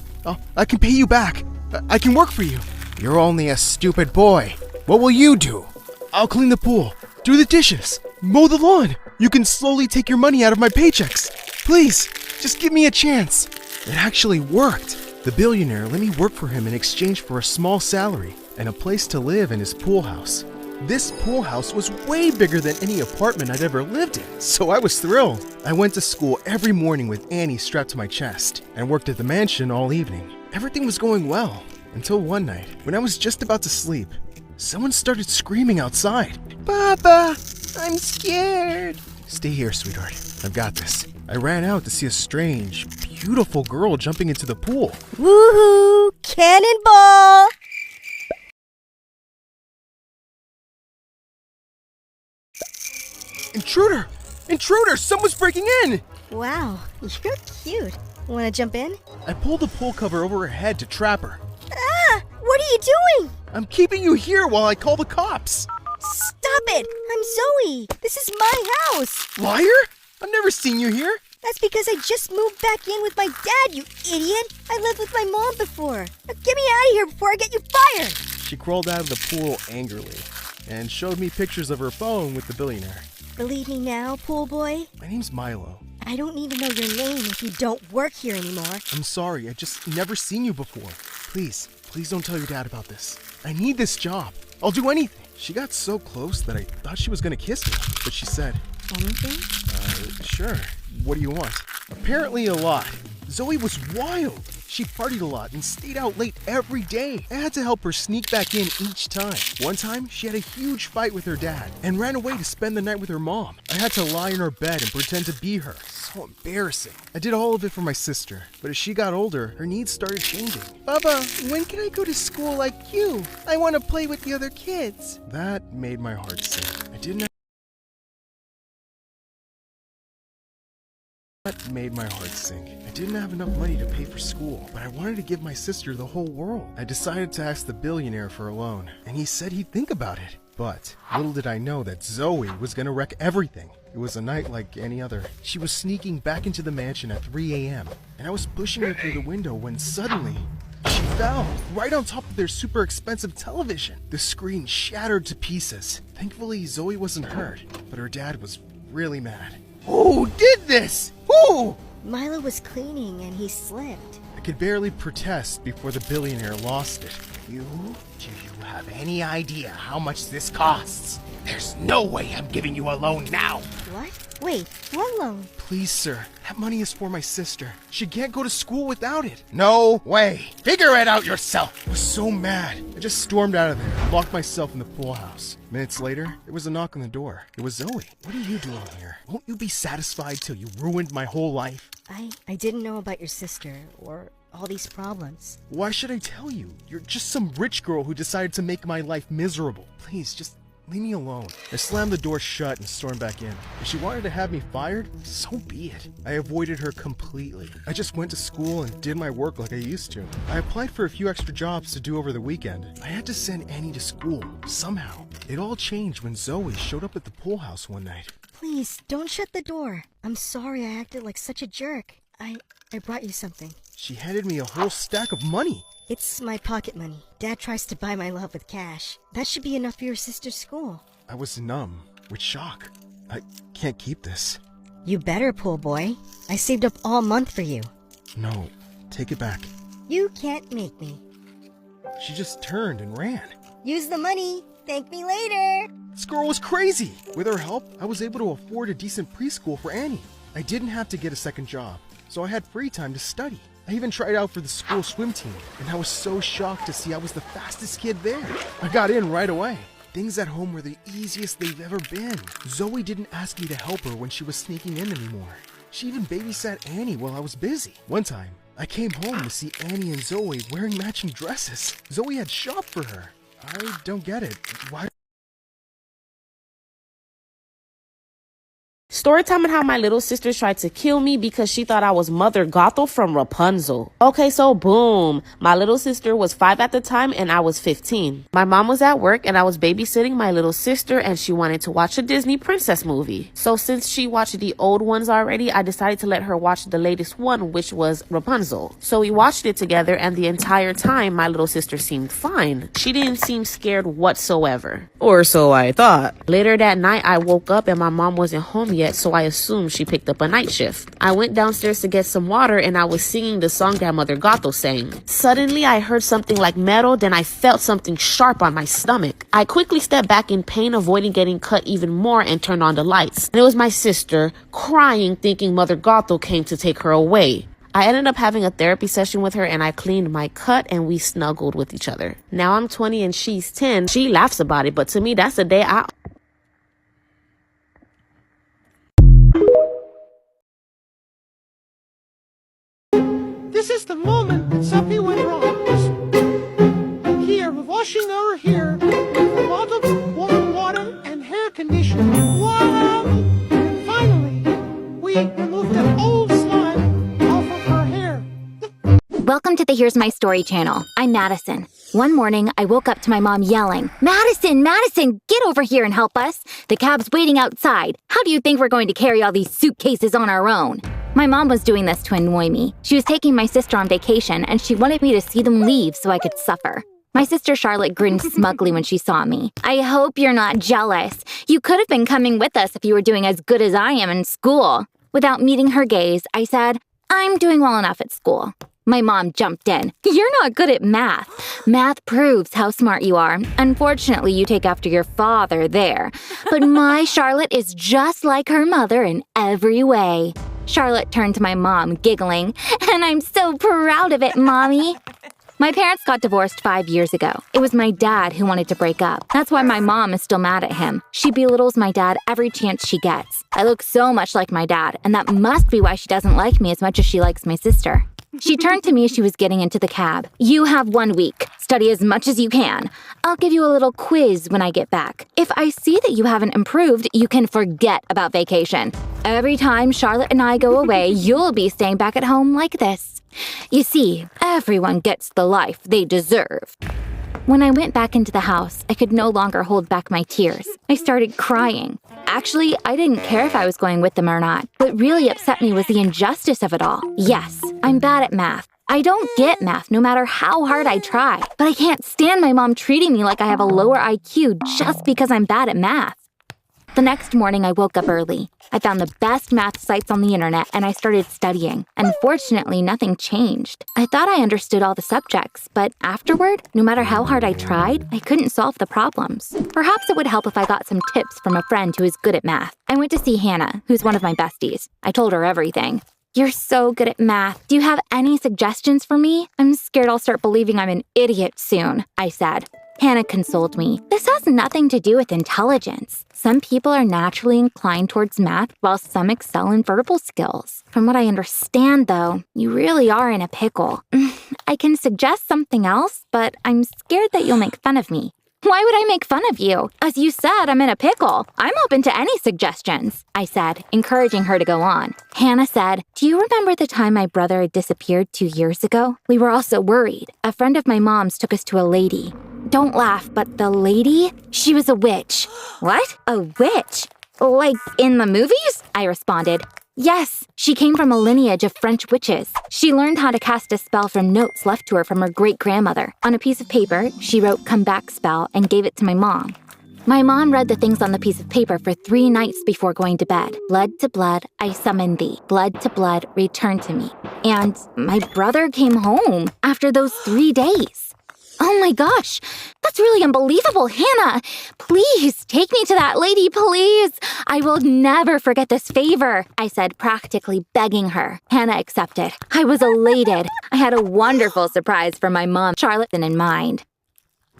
I can pay you back. I can work for you. You're only a stupid boy. What will you do? I'll clean the pool, do the dishes, mow the lawn. You can slowly take your money out of my paychecks. Please, just give me a chance. It actually worked. The billionaire let me work for him in exchange for a small salary and a place to live in his pool house. This pool house was way bigger than any apartment I'd ever lived in, so I was thrilled. I went to school every morning with Annie strapped to my chest and worked at the mansion all evening. Everything was going well until one night, when I was just about to sleep, someone started screaming outside. Papa, I'm scared. Stay here, sweetheart. I've got this. I ran out to see a strange, beautiful girl jumping into the pool. Woohoo! Cannonball! Intruder! Intruder! Someone's breaking in! Wow, you're cute. Wanna jump in? I pulled the pool cover over her head to trap her. Ah! What are you doing? I'm keeping you here while I call the cops. Stop it! I'm Zoe! This is my house! Liar! I've never seen you here. That's because I just moved back in with my dad, you idiot! I lived with my mom before. Now get me out of here before I get you fired! She crawled out of the pool angrily and showed me pictures of her phone with the billionaire. Believe me now, pool boy? My name's Milo. I don't need to know your name if you don't work here anymore. I'm sorry, I just never seen you before. Please don't tell your dad about this. I need this job. I'll do anything. She got so close that I thought she was gonna kiss me, but she said, Anything? Sure. What do you want? Apparently a lot. Zoe was wild. She partied a lot and stayed out late every day. I had to help her sneak back in each time. One time, she had a huge fight with her dad and ran away to spend the night with her mom. I had to lie in her bed and pretend to be her. So embarrassing. I did all of it for my sister, but as she got older, her needs started changing. Baba, when can I go to school like you? I want to play with the other kids. That made my heart sink. That made my heart sink. I didn't have enough money to pay for school, but I wanted to give my sister the whole world. I decided to ask the billionaire for a loan, and he said he'd think about it. But little did I know that Zoe was gonna wreck everything. It was a night like any other. She was sneaking back into the mansion at 3 a.m., and I was pushing her through the window when suddenly she fell right on top of their super expensive television. The screen shattered to pieces. Thankfully, Zoe wasn't hurt, but her dad was really mad. Who did this? Who? Milo was cleaning and he slipped. I could barely protest before the billionaire lost it. Do you have any idea how much this costs? There's no way I'm giving you a loan now. What? Wait, what loan? Please, sir. That money is for my sister. She can't go to school without it. No way. Figure it out yourself. I was so mad. I just stormed out of there and locked myself in the pool house. Minutes later, there was a knock on the door. It was Zoe. What are you doing here? Won't you be satisfied till you ruined my whole life? I didn't know about your sister or all these problems. Why should I tell you? You're just some rich girl who decided to make my life miserable. Please, just leave me alone. I slammed the door shut and stormed back in. If she wanted to have me fired, so be it. I avoided her completely. I just went to school and did my work like I used to. I applied for a few extra jobs to do over the weekend. I had to send Annie to school, somehow. It all changed when Zoe showed up at the pool house one night. Please, don't shut the door. I'm sorry I acted like such a jerk. I brought you something. She handed me a whole stack of money. It's my pocket money. Dad tries to buy my love with cash. That should be enough for your sister's school. I was numb with shock. I can't keep this. You better, pool boy. I saved up all month for you. No, take it back. You can't make me. She just turned and ran. Use the money. Thank me later. This girl was crazy. With her help, I was able to afford a decent preschool for Annie. I didn't have to get a second job, so I had free time to study. I even tried out for the school swim team, and I was so shocked to see I was the fastest kid there. I got in right away. Things at home were the easiest they've ever been. Zoe didn't ask me to help her when she was sneaking in anymore. She even babysat Annie while I was busy. One time, I came home to see Annie and Zoe wearing matching dresses. Zoe had shopped for her. I don't get it. Why? Storytime on how my little sister tried to kill me because she thought I was Mother Gothel from Rapunzel. Okay, so boom. My little sister was 5 at the time and I was 15. My mom was at work and I was babysitting my little sister and she wanted to watch a Disney princess movie. So since she watched the old ones already, I decided to let her watch the latest one, which was Rapunzel. So we watched it together and the entire time my little sister seemed fine. She didn't seem scared whatsoever. Or so I thought. Later that night, I woke up and my mom wasn't home yet, so I assumed she picked up a night shift. I went downstairs to get some water and I was singing the song that Mother Gothel sang. Suddenly, I heard something like metal, then I felt something sharp on my stomach. I quickly stepped back in pain, avoiding getting cut even more, and turned on the lights. And it was my sister, crying, thinking Mother Gothel came to take her away. I ended up having a therapy session with her and I cleaned my cut and we snuggled with each other. Now I'm 20 and she's 10. She laughs about it, but to me, that's the day I... This is the moment that something went wrong. Here, we're washing our hair with a lot of warm water and hair conditioner. Wow! And finally, we removed that old slime off of her hair. Welcome to the Here's My Story channel. I'm Madison. One morning, I woke up to my mom yelling, "Madison, Madison, get over here and help us. The cab's waiting outside. How do you think we're going to carry all these suitcases on our own?" My mom was doing this to annoy me. She was taking my sister on vacation, and she wanted me to see them leave so I could suffer. My sister Charlotte grinned smugly when she saw me. "I hope you're not jealous. You could have been coming with us if you were doing as good as I am in school." Without meeting her gaze, I said, "I'm doing well enough at school." My mom jumped in. "You're not good at math. Math proves how smart you are. Unfortunately, you take after your father there. But my Charlotte is just like her mother in every way." Charlotte turned to my mom, giggling, "And I'm so proud of it, Mommy." My parents got divorced 5 years ago. It was my dad who wanted to break up. That's why my mom is still mad at him. She belittles my dad every chance she gets. I look so much like my dad, and that must be why she doesn't like me as much as she likes my sister. She turned to me as she was getting into the cab. "You have 1 week. Study as much as you can. I'll give you a little quiz when I get back. If I see that you haven't improved, you can forget about vacation. Every time Charlotte and I go away, you'll be staying back at home like this. You see, everyone gets the life they deserve." When I went back into the house, I could no longer hold back my tears. I started crying. Actually, I didn't care if I was going with them or not. What really upset me was the injustice of it all. Yes, I'm bad at math. I don't get math no matter how hard I try. But I can't stand my mom treating me like I have a lower IQ just because I'm bad at math. The next morning, I woke up early. I found the best math sites on the internet and I started studying. Unfortunately, nothing changed. I thought I understood all the subjects, but afterward, no matter how hard I tried, I couldn't solve the problems. Perhaps it would help if I got some tips from a friend who is good at math. I went to see Hannah, who's one of my besties. I told her everything. "You're so good at math. Do you have any suggestions for me? I'm scared I'll start believing I'm an idiot soon," I said. Hannah consoled me. "This has nothing to do with intelligence. Some people are naturally inclined towards math, while some excel in verbal skills. From what I understand, though, you really are in a pickle. I can suggest something else, but I'm scared that you'll make fun of me." "Why would I make fun of you? As you said, I'm in a pickle. I'm open to any suggestions," I said, encouraging her to go on. Hannah said, "Do you remember the time my brother had disappeared 2 years ago? We were all so worried. A friend of my mom's took us to a lady. Don't laugh, but the lady? She was a witch." "What? A witch? Like in the movies?" I responded. "Yes, she came from a lineage of French witches. She learned how to cast a spell from notes left to her from her great-grandmother. On a piece of paper, she wrote 'come back' spell and gave it to my mom. My mom read the things on the piece of paper for 3 nights before going to bed. Blood to blood, I summon thee. Blood to blood, return to me. And my brother came home after those 3 days." Oh my gosh, that's really unbelievable, Hannah. Please take me to that lady, please. I will never forget this favor, I said, practically begging her. Hannah accepted. I was elated. I had a wonderful surprise for my mom, Charlotte, in mind.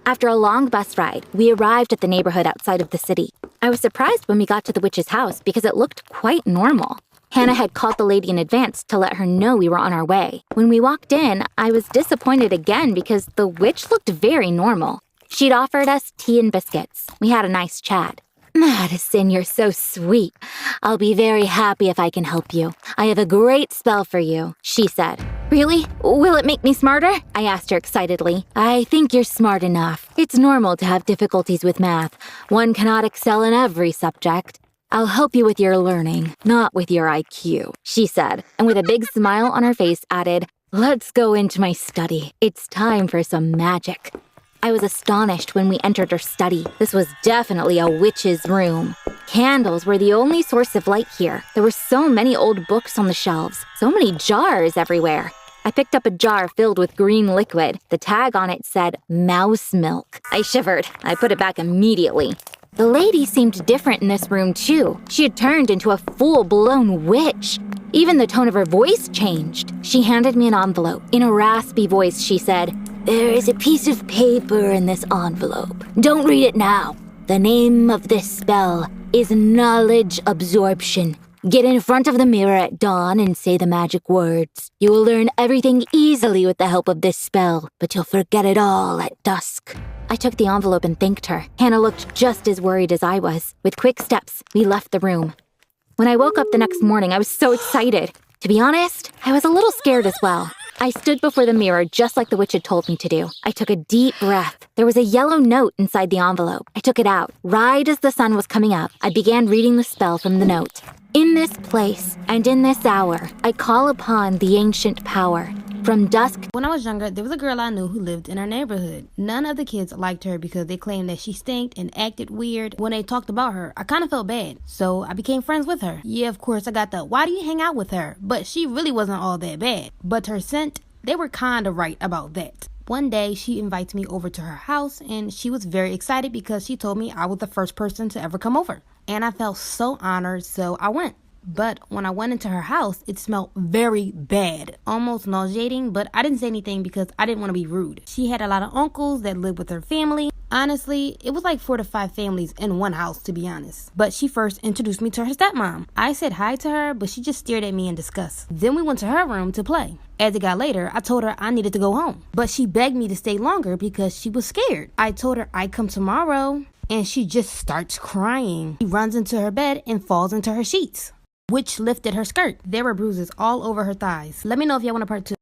After a long bus ride, we arrived at the neighborhood outside of the city. I was surprised when we got to the witch's house because it looked quite normal. Hannah had called the lady in advance to let her know we were on our way. When we walked in, I was disappointed again because the witch looked very normal. She'd offered us tea and biscuits. We had a nice chat. Madison, you're so sweet. I'll be very happy if I can help you. I have a great spell for you, she said. Really? Will it make me smarter? I asked her excitedly. I think you're smart enough. It's normal to have difficulties with math. One cannot excel in every subject. I'll help you with your learning, not with your IQ, she said, and with a big smile on her face added, let's go into my study. It's time for some magic. I was astonished when we entered her study. This was definitely a witch's room. Candles were the only source of light here. There were so many old books on the shelves, so many jars everywhere. I picked up a jar filled with green liquid. The tag on it said mouse milk. I shivered. I put it back immediately. The lady seemed different in this room, too. She had turned into a full-blown witch. Even the tone of her voice changed. She handed me an envelope. In a raspy voice, she said, there is a piece of paper in this envelope. Don't read it now. The name of this spell is knowledge absorption. Get in front of the mirror at dawn and say the magic words. You will learn everything easily with the help of this spell, but you'll forget it all at dusk. I took the envelope and thanked her. Hannah looked just as worried as I was. With quick steps, we left the room. When I woke up the next morning, I was so excited. To be honest, I was a little scared as well. I stood before the mirror just like the witch had told me to do. I took a deep breath. There was a yellow note inside the envelope. I took it out. Right as the sun was coming up, I began reading the spell from the note. In this place and in this hour, I call upon the ancient power. From dusk. When I was younger, there was a girl I knew who lived in our neighborhood. None of the kids liked her because they claimed that she stank and acted weird. When they talked about her, I kind of felt bad, so I became friends with her. Yeah, of course, I got the, why do you hang out with her? But she really wasn't all that bad. But her scent, they were kind of right about that. One day, she invited me over to her house, and she was very excited because she told me I was the first person to ever come over. And I felt so honored, so I went. But when I went into her house, it smelled very bad, almost nauseating, but I didn't say anything because I didn't want to be rude. She had a lot of uncles that lived with her family. Honestly, it was like 4 to 5 families in one house, to be honest. But she first introduced me to her stepmom. I said hi to her, but she just stared at me in disgust. Then we went to her room to play. As it got later, I told her I needed to go home. But she begged me to stay longer because she was scared. I told her I'd come tomorrow, and she just starts crying. She runs into her bed and falls into her sheets, which lifted her skirt. There were bruises all over her thighs. Let me know if y'all want a part 2.